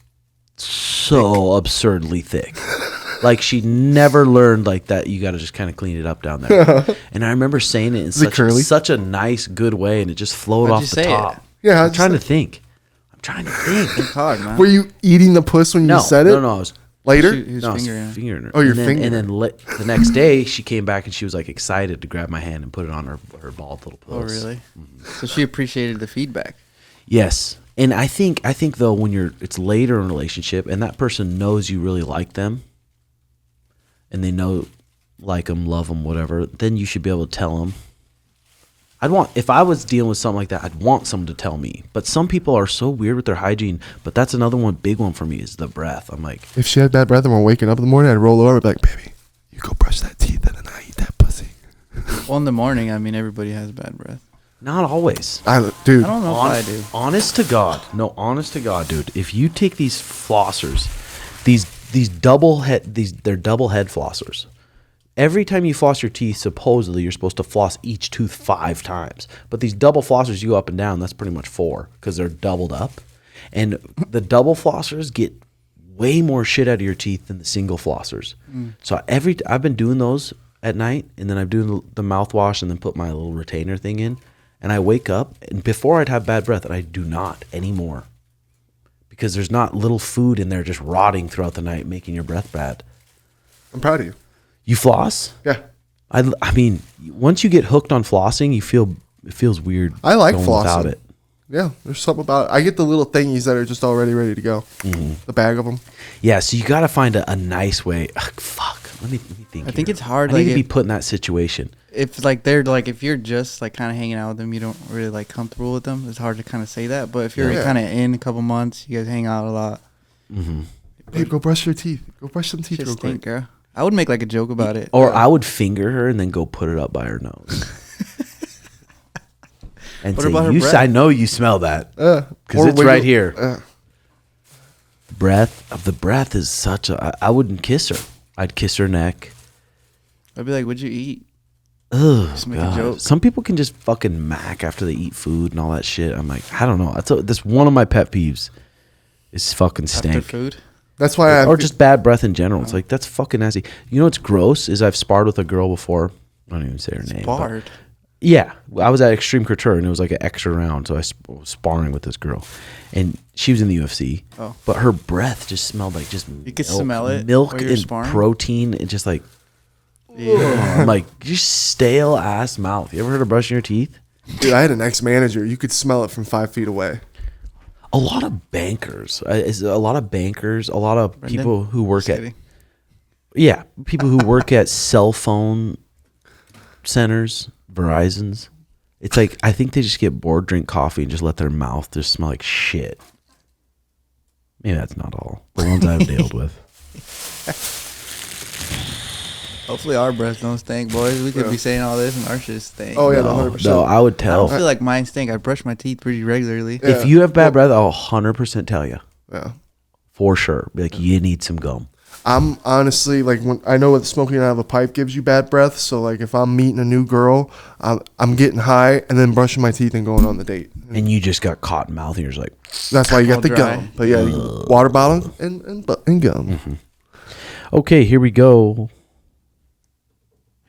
so absurdly thick. Like she never learned like that. You got to just kind of clean it up down there. And I remember saying it in such a nice, good way, and it just flowed How'd off you the say top. it? Yeah, I'm trying to think. It's hard, man. Were you eating the puss when you said it? No, I was. Later? He was No, I was fingering her. fingering her. Oh, you're and then, fingering And then the next day, she came back and she was like excited to grab my hand and put it on her bald little Oh, puss. really? So she appreciated the feedback. Yes, and I think though when it's later in a relationship and that person knows you really like them, and they know like them, love them, whatever, then you should be able to tell them. If I was dealing with something like that, I'd want someone to tell me. But some people are so weird with their hygiene. But that's another big one for me is the breath. I'm like, if she had bad breath and we're waking up in the morning, I'd roll over and be like, baby, you go brush that teeth and then I eat that pussy. Well, in the morning, I mean, everybody has bad breath. not always. Dude. I don't know if I do. Honest to God, dude. If you take these flossers, they're double head flossers. Every time you floss your teeth, supposedly you're supposed to floss each tooth 5 times. But these double flossers, you go up and down, that's pretty much 4 because they're doubled up. And the double flossers get way more shit out of your teeth than the single flossers. So I've been doing those at night, and then I'm doing the mouthwash and then put my little retainer thing in. And I wake up, and before I'd have bad breath, and I do not anymore. Because there's not little food in there just rotting throughout the night, making your breath bad. I'm proud of you. You floss? Yeah. I mean, once you get hooked on flossing, it feels weird. I like going flossing. without it. Yeah, there's something about it. I get the little thingies that are just already ready to go. The bag of them. Yeah, so you got to find a nice way. Ugh, fuck. Let me think. I think here. it's hard, I need like, to be if- put in that situation. If like they're like if you're just like kind of hanging out with them, you don't really like comfortable with them. It's hard to kind of say that. But if you're Yeah. kind of in a couple months, you guys hang out a lot. Babe, go brush your teeth. Go brush some teeth Just real think, quick. girl. I would make like a joke about it. Or I would finger her and then go put it up by her nose. And What say, about her breath? I know you smell that. Because Or it's wiggle- right here. The breath is such a... I wouldn't kiss her. I'd kiss her neck. I'd be like, "What'd you eat?" Ugh, Just make a God. joke. Some people can just fucking mac after they eat food and all that shit. I'm like, I don't know. That's one of my pet peeves. Is fucking After stank. food. That's why Or just bad breath in general. It's like, that's fucking nasty. You know what's gross is I've sparred with a girl before. I don't even say her name. but- Barred. Yeah. I was at Extreme Couture and it was like an extra round. So I was sparring with this girl. And she was in the UFC. Oh. But her breath just smelled like just You could smell it milk while you're and sparring? protein. And just like, Yeah. I'm like, you stale ass mouth. You ever heard of brushing your teeth? Dude, I had an ex-manager. You could smell it from 5 feet away. A lot of bankers, a lot of people who work Just at, kidding. yeah, people who work at cell phone centers, Verizon's. It's like, I think they just get bored, drink coffee, and just let their mouth just smell like shit. Maybe that's not all. The ones I've dealt with. Hopefully our breath don't stink, boys. We could be saying all this and our shit stink. Oh, yeah, No, 100%. no, I would I tell. don't feel like mine stink. I brush my teeth pretty regularly. If you have bad breath, I'll 100% tell you. Yeah. For sure. Be like, you need some gum. I'm honestly like when I know that smoking out of a pipe gives you bad breath. So like if I'm meeting a new girl, I'm getting high and then brushing my teeth and going on the date. And you just got cotton mouth, and you're just like, That's why you got All the dry. gum. But yeah, water bottle and gum. okay, here we go.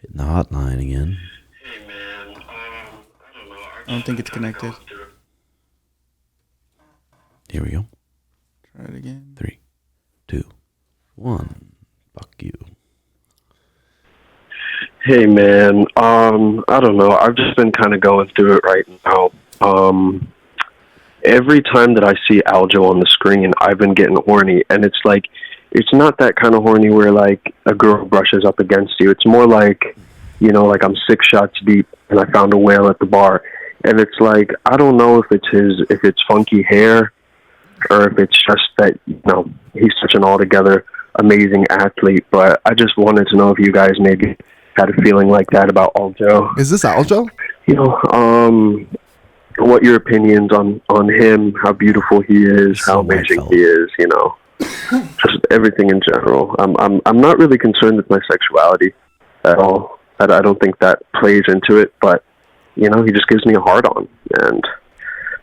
Hitting the hotline again. Hey man, I don't know. I don't think it's connected. Here we go. Try it again. 3, 2, 1. Fuck you. Hey man, I don't know. I've just been kind of going through it right now. Every time that I see Aljo on the screen, I've been getting horny, and it's like, it's not that kind of horny where like a girl brushes up against you. It's more like, you know, like I'm 6 shots deep and I found a whale at the bar, and it's like, I don't know if it's funky hair, or if it's just that, you know, he's such an altogether amazing athlete. But I just wanted to know if you guys maybe had a feeling like that about Aljo. Is this Aljo? You know, what your opinions on him, how beautiful he is, how amazing he is, you know, just everything in general. I'm not really concerned with my sexuality at all. I don't think that plays into it, but, you know, he just gives me a hard on, and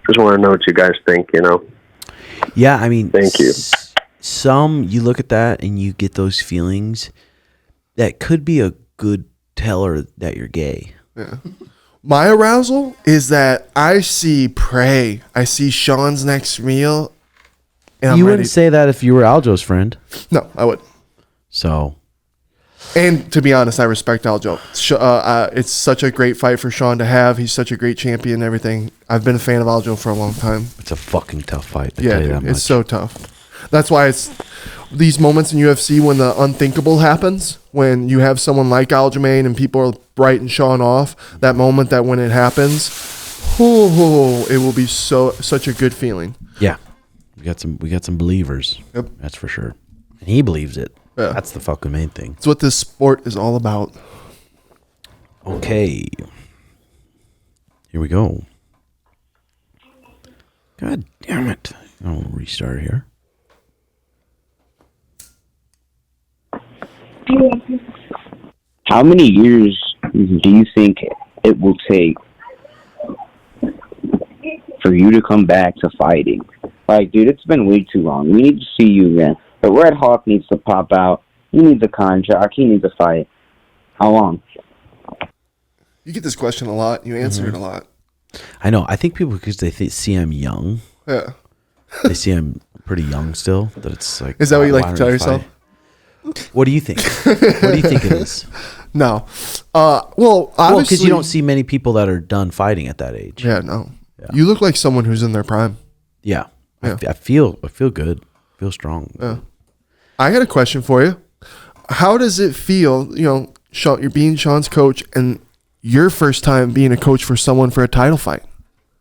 just want to know what you guys think, you know. Yeah, I mean, Thank you. Some, you look at that and you get those feelings that could be a good teller that you're gay. Yeah. My arousal is that I see prey. I see Sean's next meal. And I'm You ready. wouldn't say that if you were Aljo's friend. No, I would. So, And to be honest, I respect Aljo. It's such a great fight for Sean to have. He's such a great champion and everything. I've been a fan of Aljo for a long time. it's a fucking tough fight. I Yeah, tell you dude, that much. it's so tough. That's why it's these moments in UFC when the unthinkable happens, when you have someone like Aljamain and people are writing Sean off, that moment that when it happens, it will be such a good feeling. Yeah. We got some believers. Yep. That's for sure. And he believes it. Yeah. That's the fucking main thing. It's what this sport is all about. Okay. Here we go. God damn it. I'll restart here. How many years do you think it will take for you to come back to fighting? Like, dude, it's been way too long. We need to see you again. The Redhawk needs to pop out. He needs a contract. He needs a fight. How long? You get this question a lot. You answer it a lot. I know. I think people, because they see I'm young, Yeah. they see I'm pretty young still. That it's like, Is that what you why like to don't tell you yourself? fight? What do you think? What do you think it is? No. Well, obviously. Well, because you don't see many people that are done fighting at that age. Yeah, no. Yeah. You look like someone who's in their prime. Yeah. Yeah. I feel good. I feel strong. Yeah. I got a question for you. How does it feel, you know, Sean, you're being Sean's coach and your first time being a coach for someone for a title fight?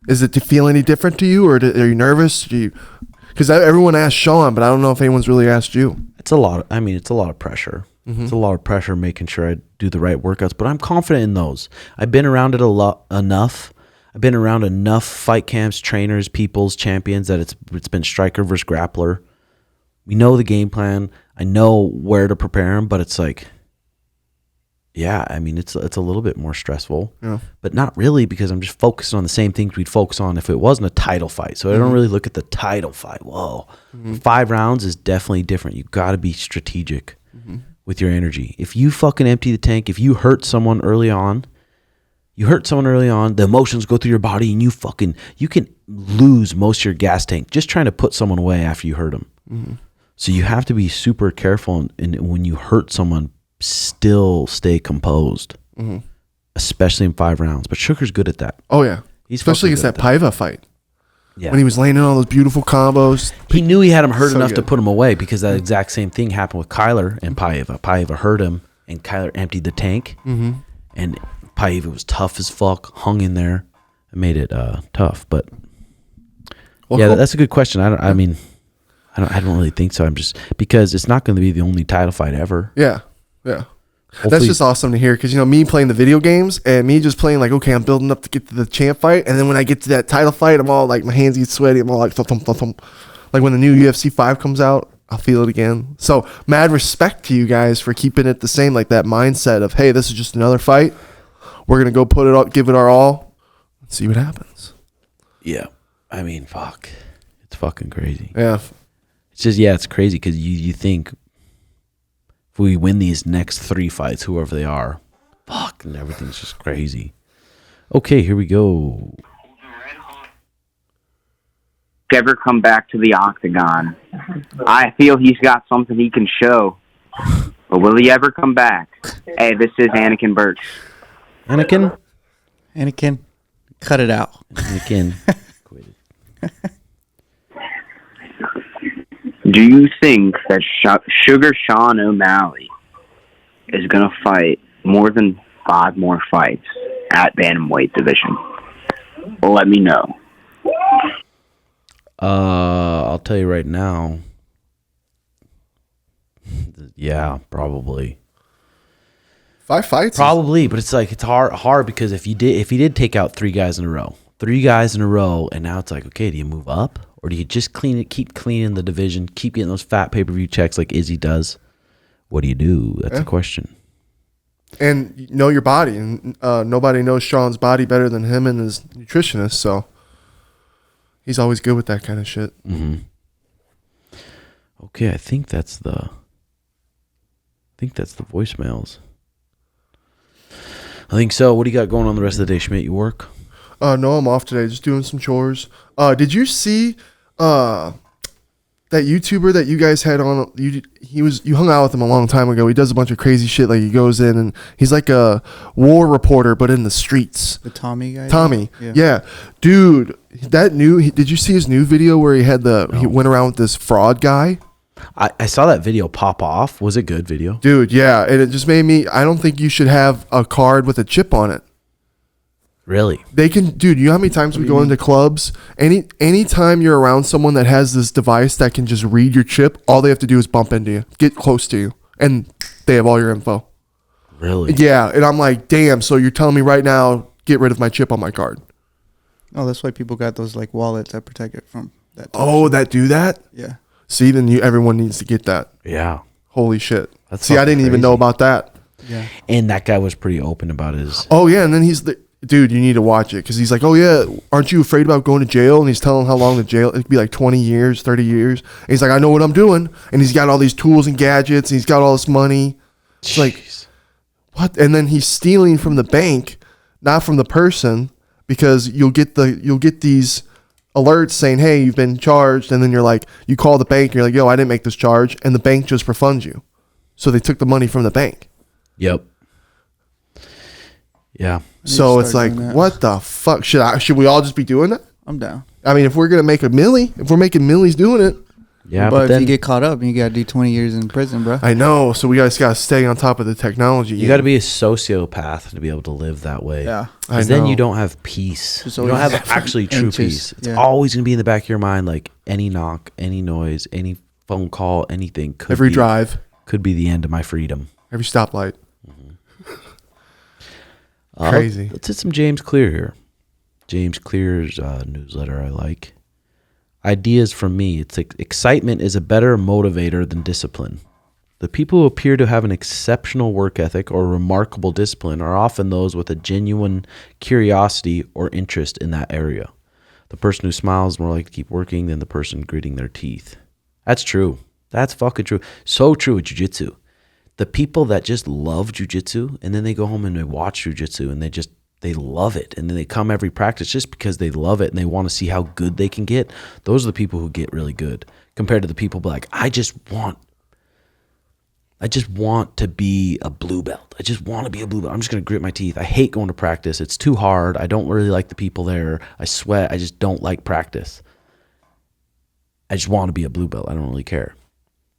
Is it to feel any different to you, or are you nervous? Because everyone asked Sean, but I don't know if anyone's really asked you. It's a lot. It's a lot of pressure. It's a lot of pressure making sure I do the right workouts, but I'm confident in those. I've been around it enough. I've been around enough fight camps, trainers, people's champions that it's been striker versus grappler. We know the game plan. I know where to prepare them, but it's like, yeah, it's a little bit more stressful, but not really, because I'm just focusing on the same things we'd focus on if it wasn't a title fight. So I don't really look at the title fight. Whoa, 5 rounds is definitely different. You got to be strategic with your energy. If you fucking empty the tank, if you hurt someone early on, the emotions go through your body, and you can lose most of your gas tank just trying to put someone away after you hurt them. So you have to be super careful, and when you hurt someone, still stay composed, especially in 5 rounds. But Sugar's good at that. Oh, yeah. He's Especially fucking against good that at Paiva fight. Yeah. When he was laying in all those beautiful combos. He knew he had him hurt So enough to good. put him away, because that exact same thing happened with Kyler and Paiva. Paiva hurt him, and Kyler emptied the tank, and Paiva was tough as fuck, hung in there, and made it tough. But Well, yeah, cool. that's a good question. I don't really think so. I'm just, because it's not going to be the only title fight ever. Yeah. Yeah. That's Hopefully- just awesome to hear, because, you know, me playing the video games and me just playing like, okay, I'm building up to get to the champ fight. And then when I get to that title fight, I'm all like, my hands get sweaty. I'm all like, thump, thump, thump, thump. Like when the new UFC 5 comes out, I'll feel it again. So mad respect to you guys for keeping it the same, like that mindset of, hey, this is just another fight. We're gonna go put it all, give it our all, and see what happens. Yeah, I mean, fuck, it's fucking crazy. Yeah, it's just it's crazy because you think if we win these next 3 fights, whoever they are, fuck, and everything's just crazy. Okay, here we go. Ever come back to the octagon? I feel he's got something he can show, but will he ever come back? Hey, this is Anakin Birch. Anakin, cut it out. Anakin. Do you think that Sugar Sean O'Malley is going to fight more than 5 more fights at Bantamweight division? Well, let me know. I'll tell you right now. Yeah, probably. 5 fights? Probably, but it's like it's hard because if he did take out 3 guys in a row, and now it's like, okay, do you move up or do you just keep cleaning the division, keep getting those fat pay-per-view checks like Izzy does? What do you do? That's the question. And you know your body, and nobody knows Sean's body better than him and his nutritionist, so he's always good with that kind of shit. Mm-hmm. Okay, I think that's the voicemails. I think so. What do you got going on the rest of the day, Schmitt? You work? No, I'm off today. Just doing some chores. Did you see that YouTuber that you guys had on? You hung out with him a long time ago. He does a bunch of crazy shit. Like he goes in and he's like a war reporter, but in the streets. The Tommy guy. Tommy, yeah, dude. Did you see his new video where he he went around with this fraud guy? I saw that video pop off. Was it good video? Dude, yeah. And it just made me, I don't think you should have a card with a chip on it. Really? They can, dude, you know how many times we go into clubs? Anytime you're around someone that has this device that can just read your chip, all they have to do is bump into you, get close to you, and they have all your info. Really? Yeah. And I'm like, damn, so you're telling me right now, get rid of my chip on my card. Oh, that's why people got those like wallets that protect it from that. Oh, that do that? Yeah. See, then everyone needs to get that. Yeah. Holy shit. See, I didn't even know about that. Yeah. And that guy was pretty open about his. Oh, yeah. And then dude, you need to watch it because he's like, oh, yeah, aren't you afraid about going to jail? And he's telling how long the jail, it'd be like 20 years, 30 years. And he's like, I know what I'm doing. And he's got all these tools and gadgets. And he's got all this money. It's like, what? And then he's stealing from the bank, not from the person, because you'll get these alerts saying, hey, you've been charged. And then you're like, you call the bank. And you're like, yo, I didn't make this charge. And the bank just refunds you. So they took the money from the bank. Yep. Yeah. So it's like, what the fuck? Should we all just be doing that? I'm down. I mean, if we're gonna make a milli, if we're making millies doing it, yeah. But if you get caught up, you gotta do 20 years in prison, bro. I know. So we guys gotta stay on top of the technology. You gotta be a sociopath to be able to live that way. Yeah. Because then you don't have peace. You don't have actually true peace. It's always gonna be in the back of your mind, like any knock, any noise, any phone call, anything. Every drive could be the end of my freedom. Every stoplight. Crazy. Let's hit some James Clear here. James Clear's newsletter I like. Ideas from me. It's like excitement is a better motivator than discipline. The people who appear to have an exceptional work ethic or remarkable discipline are often those with a genuine curiosity or interest in that area. The person who smiles is more likely to keep working than the person gritting their teeth. That's true. That's fucking true. So true with jiu-jitsu. The people that just love jiu-jitsu and then they go home and they watch jiu-jitsu and they love it. And then they come every practice just because they love it and they want to see how good they can get. Those are the people who get really good compared to the people like, I just want to be a blue belt. I just want to be a blue belt. I'm just going to grit my teeth. I hate going to practice. It's too hard. I don't really like the people there. I sweat. I just don't like practice. I just want to be a blue belt. I don't really care.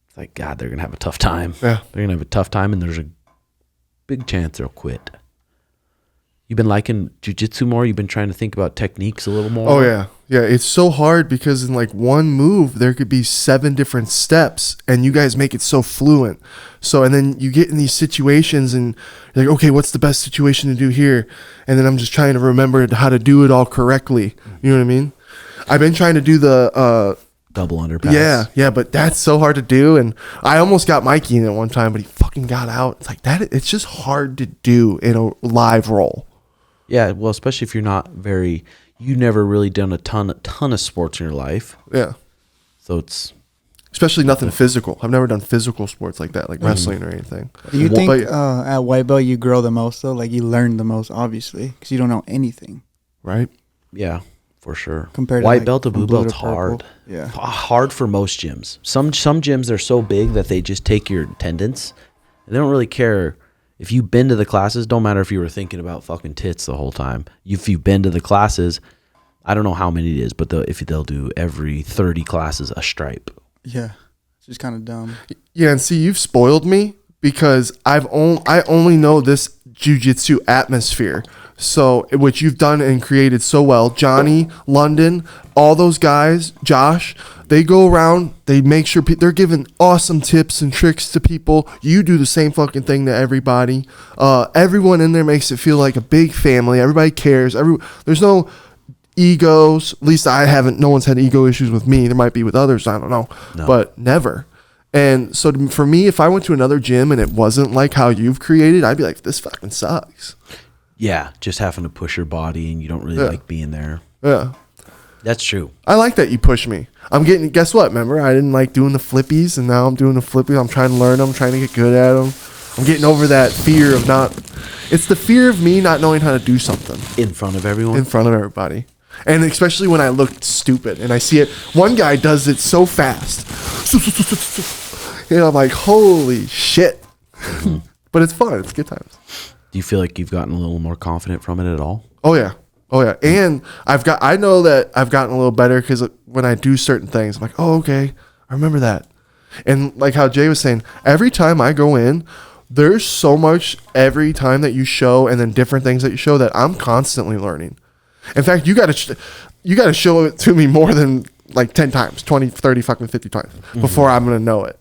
It's like, God, they're going to have a tough time. Yeah. They're going to have a tough time, and there's a big chance they'll quit. You've been liking jiu-jitsu more? You've been trying to think about techniques a little more? Oh, yeah. Yeah, it's so hard because in like one move, there could be 7 different steps, and you guys make it so fluent. So, and then you get in these situations, and you're like, okay, what's the best situation to do here? And then I'm just trying to remember how to do it all correctly. You know what I mean? I've been trying to do the double underpass. Yeah, but that's so hard to do. And I almost got Mikey in it one time, but he fucking got out. It's like that. It's just hard to do in a live roll. Yeah, well, especially if you're not you never really done a ton of sports in your life. Yeah. So it's especially nothing physical. I've never done physical sports like that, like wrestling or anything. Do you think at white belt you grow the most though? Like you learn the most, obviously, because you don't know anything, right? Yeah, for sure. Compared to white like belt to blue belt's purple. hard. Yeah, hard for most gyms. Some gyms are so big that they just take your attendance. They don't really care if you've been to the classes. Don't matter if you were thinking about fucking tits the whole time. If you've been to the classes, I don't know how many it is, but if they'll do every 30 classes a stripe. Yeah, it's just kind of dumb. Yeah, and see, you've spoiled me because I only know this jiu-jitsu atmosphere. So, which you've done and created so well. Johnny, London, all those guys, Josh, they go around, they make sure they're giving awesome tips and tricks to people. You do the same fucking thing to everybody. Everyone in there makes it feel like a big family. Everybody cares. There's no egos. At least I haven't. No one's had ego issues with me. There might be with others. I don't know. No. But never. And so for me, if I went to another gym and it wasn't like how you've created, I'd be like, this fucking sucks. Yeah, just having to push your body and you don't really like being there. Yeah. That's true. I like that you push me. I'm getting, guess what? Remember, I didn't like doing the flippies, and now I'm doing the flippies. I'm trying to learn them, trying to get good at them. I'm getting over that fear of not, it's the fear of me not knowing how to do something. In front of everyone? In front of everybody. And especially when I look stupid and I see it. One guy does it so fast. And I'm like, holy shit. Mm-hmm. But it's fun. It's good times. Do you feel like you've gotten a little more confident from it at all? Oh yeah. And I know that I've gotten a little better because when I do certain things, I'm like, oh, okay, I remember that. And like how Jay was saying, every time I go in, there's so much every time that you show and then different things that you show that I'm constantly learning. In fact, you got to show it to me more than like 10 times, 20, 30, fucking 50 times before I'm going to know it.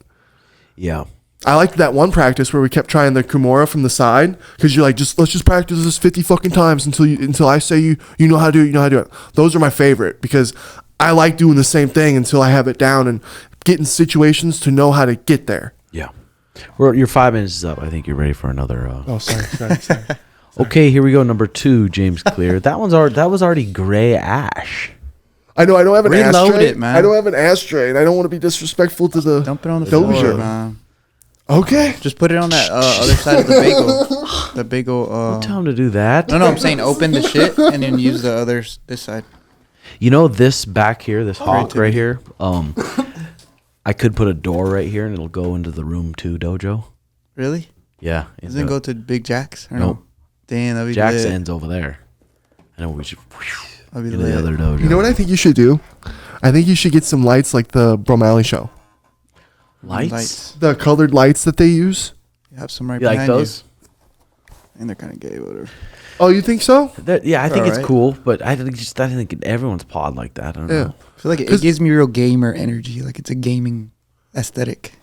Yeah. I liked that one practice where we kept trying the Kimura from the side because you're like, let's just practice this 50 fucking times until I say you know how to do it, you know how to do it. Those are my favorite because I like doing the same thing until I have it down and get in situations to know how to get there. Yeah. Your 5 minutes is up. I think you're ready for another. Oh, sorry. Okay, here we go. Number 2, James Clear. That was already gray ash. I know I don't have an Reload ashtray. it, man. I don't have an ashtray, and I don't want to be disrespectful to the Dump it on the dojo. floor, man. Okay. Just put it on that other side of the bagel. The bagel. Don't tell him to do that. No, I'm saying open the shit and then use the others this side. You know this back here, this hawk right here. I could put a door right here and it'll go into the room 2 dojo. Really? Yeah. Doesn't it go to Big Jack's? Or Nope. No? Damn, that'd be Jack's lit. ends over there. I know we should That'd be into the lit. other dojo. You know what I think you should do? I think you should get some lights like the Bromalley show. Lights? The colored lights that they use. You have some right You like behind those? you. And they're kind of gay, whatever. Oh, you think so? Yeah, I think it's Alright. cool, but I think everyone's pod like that. I don't know. I feel like it gives me real gamer energy. Like it's a gaming aesthetic.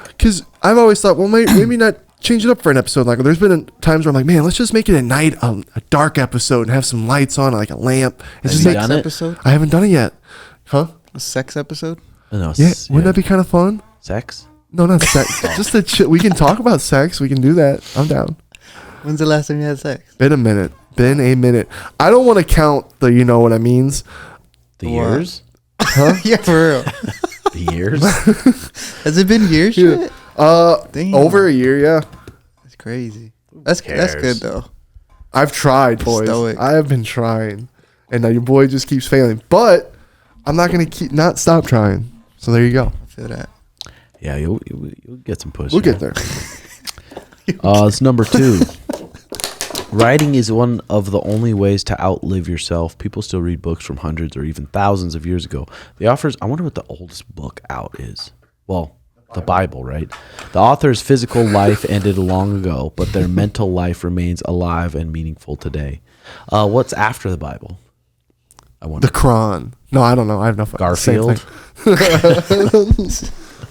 Because I've always thought, well, maybe not change it up for an episode. Like, there's been times where I'm like, man, let's just make it at night, a dark episode, and have some lights on, like a lamp. And just you make, done it? Episode? I haven't done it yet. Huh? A sex episode? No, Yeah. Wouldn't that be kind of fun? sex? No, not sex. Just a we can talk about sex. We can do that. I'm down. When's the last time you had sex? Been a minute. I don't want to count the, you know what I means. The What? years? Huh? Yeah, for real. The years? Has it been years? Yeah. Shit? Damn. Over a year, yeah. That's crazy. That's cares? good though. I've tried, boys. Stoic. I have been trying, and now your boy just keeps failing. But I'm not gonna not stop trying. So there you go. I feel that. Yeah, you'll get some pussy. We'll get there. It's number 2. Writing is one of the only ways to outlive yourself. People still read books from hundreds or even thousands of years ago. The authors, I wonder what the oldest book out is. Well, the Bible, right? The author's physical life ended long ago, but their mental life remains alive and meaningful today. What's after the Bible? I wonder. The Quran. No, I don't know. I have no fucking Garfield?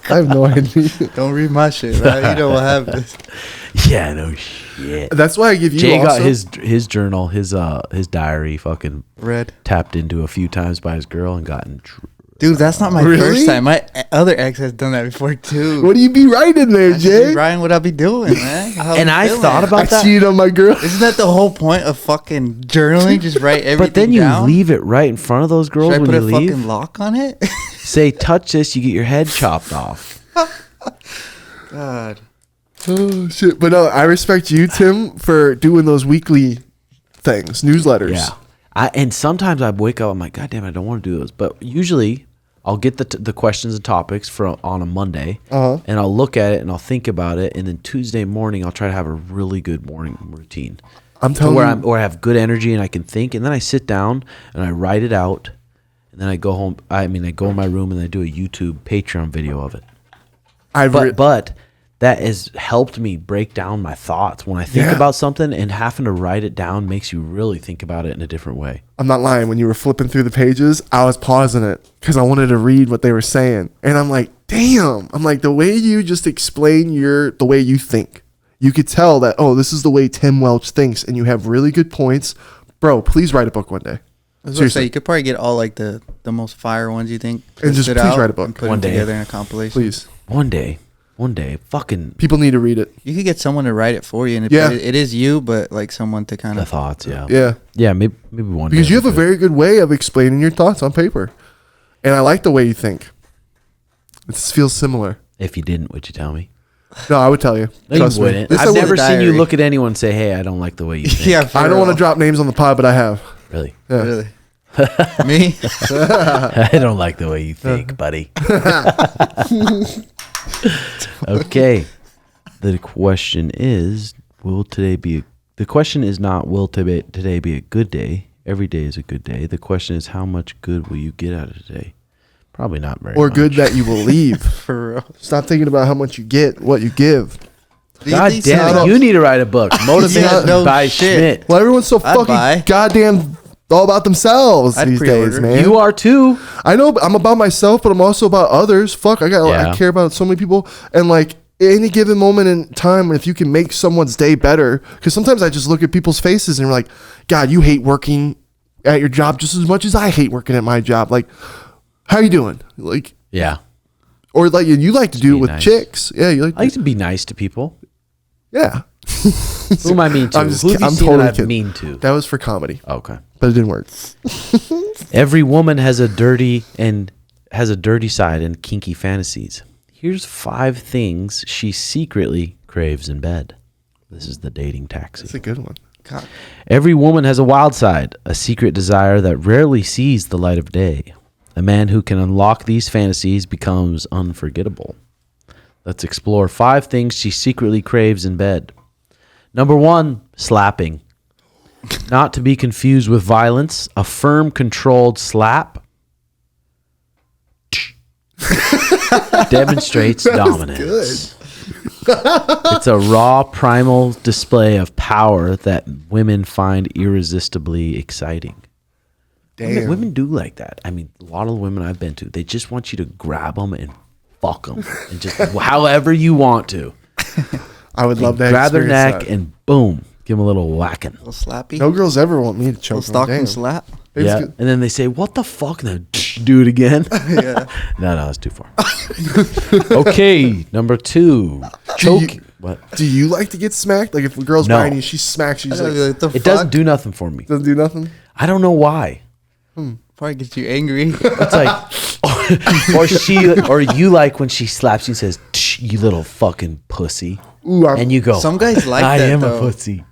I have no idea. Don't read my shit, right? You know what happens. Yeah, no shit. That's why I give you. Jay also, got his journal, his diary fucking Red. tapped into a few times by his girl and gotten Dude, that's not my Really? first time. My other ex has done that before too. What do you be writing there, I should Jay? be writing what I be doing, man. How And I'm I feeling. thought I about that. cheated on my girl. Isn't that the whole point of fucking journaling? Just write everything But then you down? leave it right in front of those girls Should I when put you a leave. fucking lock on it? Say, touch this, you get your head chopped off. God. Oh shit! But no, I respect you, Tim, for doing those weekly things, newsletters. Yeah. And sometimes I wake up, I'm like, God damn, I don't want to do those. But usually I'll get the questions and topics on a Monday, and I'll look at it and I'll think about it, and then Tuesday morning I'll try to have a really good morning routine. I'm telling you, Where I have good energy and I can think, and then I sit down and I write it out, and then I go home. I go in my room and I do a YouTube Patreon video of it. But that has helped me break down my thoughts when I think about something, and having to write it down makes you really think about it in a different way. I'm not lying. When you were flipping through the pages, I was pausing it because I wanted to read what they were saying, and I'm like, damn. I'm like, the way you just explain the way you think, you could tell that, oh, this is the way Tim Welch thinks, and you have really good points, bro. Please write a book one day. I was gonna say, you could probably get all like the most fire ones you think, And just listed please out write a book. and put One them day. together in a compilation. Please. One day, fucking People need to read it. You could get someone to write it for you, and it is you, but like someone to kind the of thoughts, yeah. Yeah. Maybe one day. Because you have a would be very good way of explaining your thoughts on paper. And I like the way you think. It feels similar. good. If you didn't, would you tell me? No, I would tell you. No, Trust you me. wouldn't. This I've is a never seen you diary. look at anyone and say, hey, I don't like the way you think. yeah. I don't want to drop names on the pod, but I have. Really? Yeah. Really, me. I don't like the way you think, buddy. Okay. The question is, will today be a good day? Every day is a good day. The question is, how much good will you get out of today? Probably not very Or much. good that you will leave. For real. Stop thinking about how much you get, what you give. God These damn sound- it. You need to write a book. Motivated no by shit. Schmitt. Well, everyone's so I'd buy. fucking goddamn all about themselves I'd these pre-order. days, man. You are too. I know I'm about myself, but I'm also about others. Fuck, I Yeah. care about so many people. And like any given moment in time, if you can make someone's day better, because sometimes I just look at people's faces and we're like, God, you hate working at your job just as much as I hate working at my job. Like, how you doing? Like, Yeah. or like you like to do be it with nice. chicks. Yeah, you like. I like to be nice to people. Yeah. Who am I mean to? I'm just Who have kid- you I'm seen totally that I've kidding. mean to? That was for comedy, Okay. but it didn't work. Every woman has a dirty side and kinky fantasies. Here's 5 things she secretly craves in bed. This is the dating taxi. That's a good one. God. Every woman has a wild side, a secret desire that rarely sees the light of day. A man who can unlock these fantasies becomes unforgettable. Let's explore 5 things she secretly craves in bed. Number 1, slapping. Not to be confused with violence, a firm, controlled slap demonstrates dominance. It's a raw, primal display of power that women find irresistibly exciting. Damn. Women do like that. I mean, a lot of the women I've been to, they just want you to grab them and fuck them, and just however you want to. I would love that. Grab their experience neck that. and boom, give them a little whacking. Little slappy. No girls ever want me to choke Little them. stocking Damn. slap. It's Yeah, good. and then they say, "What the fuck?" And then do it again. Yeah. No, that's too far. Okay, number 2, choke. What? Do you like to get smacked? Like if a girl's No. behind you, she smacks you. She's like, It doesn't do nothing for me. doesn't do nothing. I don't know why. Probably gets you angry. It's like, or you like when she slaps you and says, "Tsh, "You little fucking pussy," Ooh, and you go, Some guys like "I that, am though. a pussy."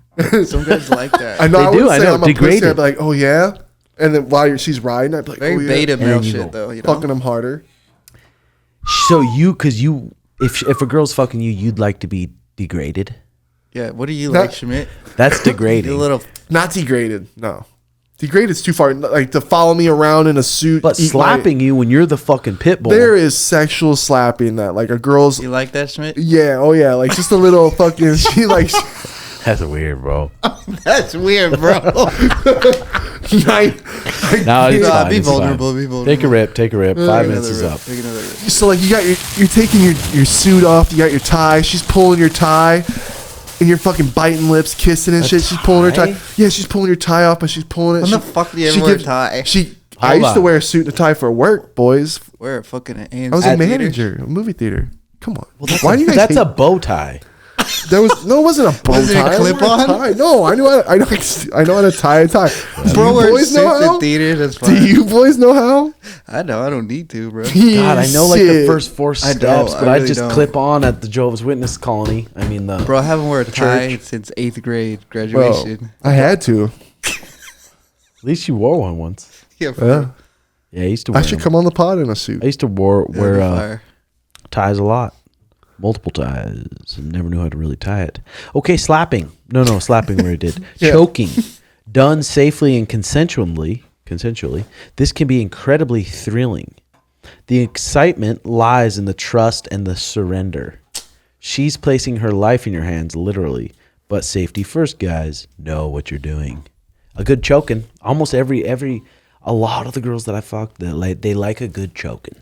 Some guys like that. I know. They I do, would I say know, I'm a pussy. degraded. I'd be like, oh yeah, and then while she's riding, I'd be like, Very oh yeah, beta And male then you shit, go, though. You know? fucking them harder. So if a girl's fucking you, you'd like to be degraded. Yeah. What do you Not- like, Schmitt? That's You degrading. little. Not degraded. No, degraded's too far. Like to follow me around in a suit, But eat my- slapping you when you're the fucking pit bull. There is sexual slapping that like a girl's. You like that, Schmitt? Yeah. Oh yeah. Like just a little fucking. She like. That's weird, bro. That's weird, bro. No, it's fine, Be it's vulnerable. fine. Be vulnerable. Take a rip. Take a rip. 5 minutes is up. Take another rip. So like you got you're taking your suit off, you got your tie, she's pulling your tie, and you're fucking biting lips, kissing and shit. She's pulling her tie. tie? Yeah, she's pulling your tie off, but she's pulling it. When the fuck do you she ever wear a tie? I used to on. wear a suit and a tie for work, boys. Where at fucking AMC I was a theater? manager, a movie theater. Come on. Well, that's Why do you guys that's hate- a bow tie. There was no, it wasn't a bow Was it a tie. clip on? Tie. No, I know how to tie a tie. Do Bro, you we're boys know suits how? in theater. That's Do fine. you boys know how? I know. I don't need to, bro. God, I know like the Shit. first 4 I steps, don't, but I I really just don't. clip on at the Jehovah's Witness colony. I mean the Bro, I haven't worn a tie church. since 8th grade Bro, graduation. I had to. At least you wore one once. Yeah, Yeah. Yeah, I used to wear I should them. come on the pod in a suit. I used to that'd be wear fire. ties a lot. Multiple ties. And never knew how to really tie it. Okay, slapping. No, slapping where it did. Yeah. Choking. Done safely and consensually, this can be incredibly thrilling. The excitement lies in the trust and the surrender. She's placing her life in your hands, literally. But safety first, guys. Know what you're doing. A good choking. Almost a lot of the girls that I fuck, they like a good choking.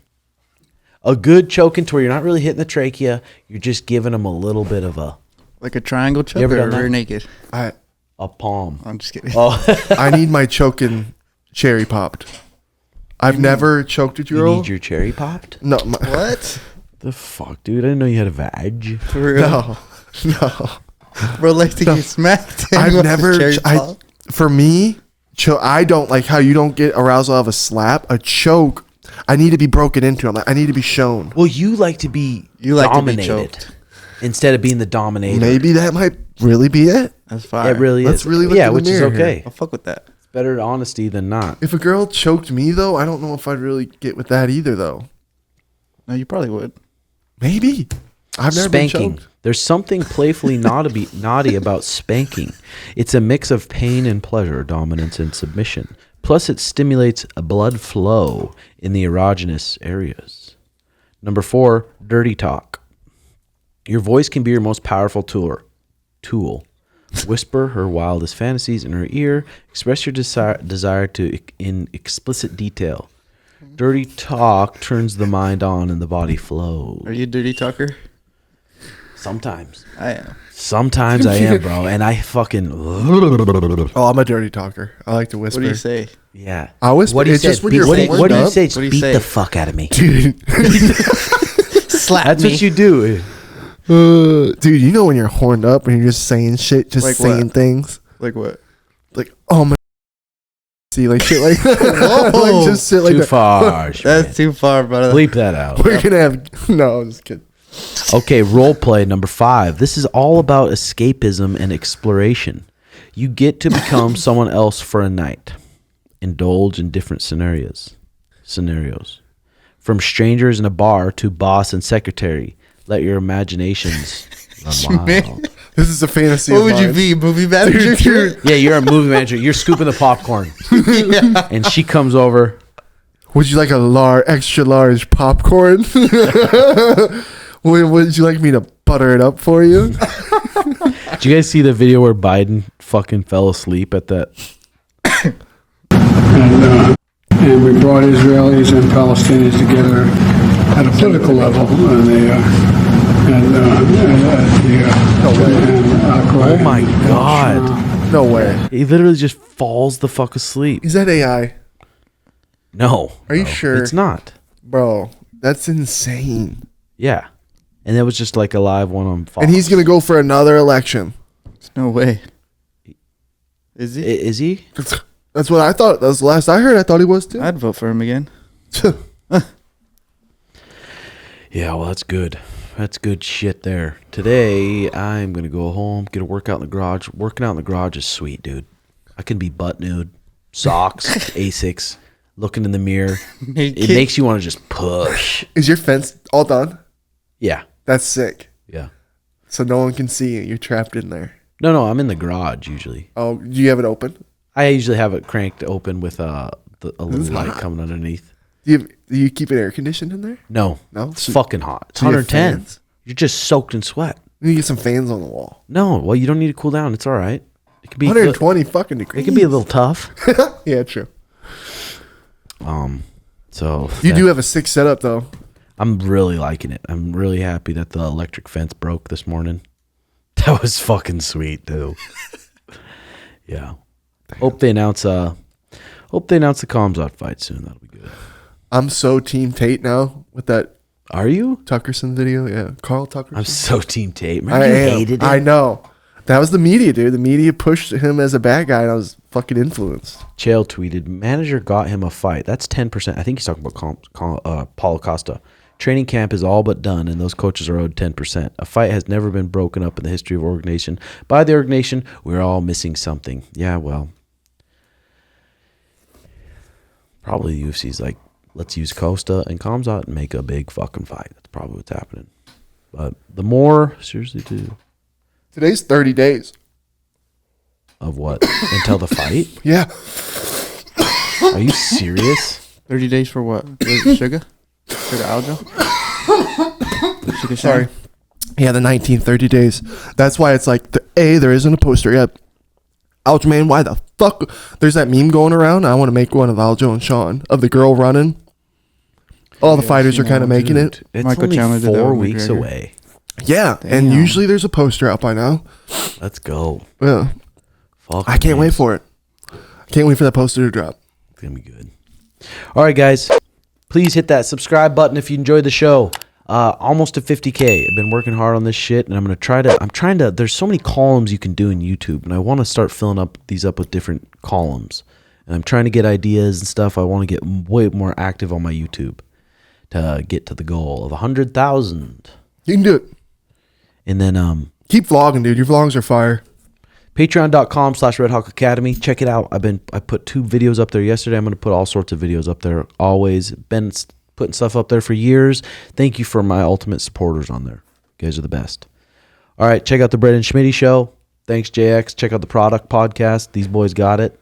A good choking to where you're not really hitting the trachea. You're just giving them a little bit of Like a triangle choke ever or done that? rear naked? I palm. I'm just kidding. Oh, I need my choking cherry popped. I've never choked a you girl. need your cherry popped? No, What? The fuck, dude? I didn't know you had a vag. For real? no. Bro, like to get smacked. and I've want never. the cherry pop? For me, I don't like how you don't get arousal out of a slap. A choke, I need to be broken into. I need to be shown. Well, you like to be You like to be dominated choked. instead of being the dominator. Maybe that might really be it. That's fire. It really Let's is. really look yeah, in the which is mirror okay. here. I'll fuck with that. It's better honesty than not. If a girl choked me though, I don't know if I'd really get with that either though. No, you probably would. Maybe. I've never Spanking. been choked. There's something playfully naughty about spanking. It's a mix of pain and pleasure, dominance and submission. Plus, it stimulates a blood flow in the erogenous areas. Number 4, dirty talk. Your voice can be your most powerful tool. Whisper her wildest fantasies in her ear. Express your desire to in explicit detail. Dirty talk turns the mind on and the body flows. Are you a dirty talker? Sometimes. I am. Sometimes I am, bro. And I fucking... Oh, I'm a dirty talker. I like to whisper. What do you say? Yeah. I whisper. What do you It's say? just when you're What do horned you up. say? It's What do you beat say? the fuck out of me. Dude, Slap That's me. what you do. dude, you know when you're horned up and you're just saying shit, just Like saying what? things. Like what? Like, oh my, see, like shit like Whoa. like just shit like Too that. far. That's too far, brother. Bleep that out. We're gonna have no, I'm just kidding. Okay, role play number 5. This is all about escapism and exploration. You get to become someone else for a night. Indulge in different scenarios. From strangers in a bar to boss and secretary. Let your imaginations run wild. This is a fantasy. What of would you mine. be? Movie manager? Dude. Yeah, you're a movie manager. You're scooping the popcorn. And she comes over. Would you like a extra large popcorn? Would you like me to butter it up for you? Did you guys see the video where Biden fucking fell asleep at that? And we brought Israelis and Palestinians together at a political level. Oh my God. No way. He literally just falls the fuck asleep. Is that AI, No. Are you no, sure? It's not. bro? That's insane. Yeah. And that was just like a live one on Fox. And he's gonna go for another election. No way. Is he? Is he? That's what I thought. That was the last I heard. I thought he was too. I'd vote for him again. Yeah, well, that's good. That's good shit there. Today, I'm going to go home, get a workout in the garage. Working out in the garage is sweet, dude. I can be butt nude, socks, Asics, looking in the mirror. It makes you want to just push. Is your fence all done? Yeah. That's sick. Yeah. So no one can see you. You're trapped in there. No, I'm in the garage usually. Oh, do you have it open? I usually have it cranked open with a little light coming underneath. Do you keep it air conditioned in there? No. No? It's fucking hot. It's So you have 110. fans? You're just soaked in sweat. You need to get some fans on the wall. No, well, you don't need to cool down. It's all right. It could be 120 fucking degrees. It can be a little tough. Yeah, true. So You do have a sick setup though. I'm really liking it. I'm really happy that the electric fence broke this morning. That was fucking sweet, dude. Yeah. Hope they announce Hope they announce the Khamzat fight soon. That'll be good. I'm so Team Tate now with that. Are you? Tuckerson video? Yeah. Carl Tuckerson. I'm so Team Tate. Remember I you am. hated him? I know. That was the media, dude. The media pushed him as a bad guy, and I was fucking influenced. Chael tweeted, manager got him a fight. That's 10%. I think he's talking about Paulo Costa. Training camp is all but done, and those coaches are owed 10%. A fight has never been broken up in the history of organization. By the organization, we're all missing something. Yeah, well, probably the UFC's like, let's use Costa and Khamzat and make a big fucking fight. That's probably what's happening. But the more, seriously, too. Today's 30 days. Of what? Until the fight? Yeah. Are you serious? 30 days for what? Suga? Suga Aljo? Suga Sorry. Yeah, the 19, 30 days. That's why it's like, there isn't a poster yet. Aljo, man, why the fuck? There's that meme going around. I want to make one of Aljo and Sean, of the girl running. All the fighters are kind of making it. It's Michael only Chandler did that 4 with weeks McGregor. away. Yeah, and Damn. usually there's a poster out by now. Let's go. Yeah. Fuck, I can't wait for it. I can't wait for that poster to drop. It's going to be good. All right, guys. Please hit that subscribe button if you enjoyed the show. Almost to 50K. I've been working hard on this shit, and I'm trying to, there's so many columns you can do in YouTube, and I want to start filling up these up with different columns. And I'm trying to get ideas and stuff. I want to get way more active on my YouTube to get to the goal of 100,000. You can do it. And then Keep vlogging, dude. Your vlogs are fire. Patreon.com/Redhawk Academy. Check it out. I put 2 videos up there yesterday. I'm going to put all sorts of videos up there. Always been putting stuff up there for years. Thank you for my ultimate supporters on there. You guys are the best. All right, check out the Bread and Schmitty show. Thanks, JX. Check out the Product Podcast. These boys got it.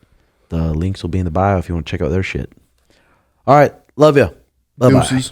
The links will be in the bio if you want to check out their shit. All right, love you. Bye-bye. Deuces.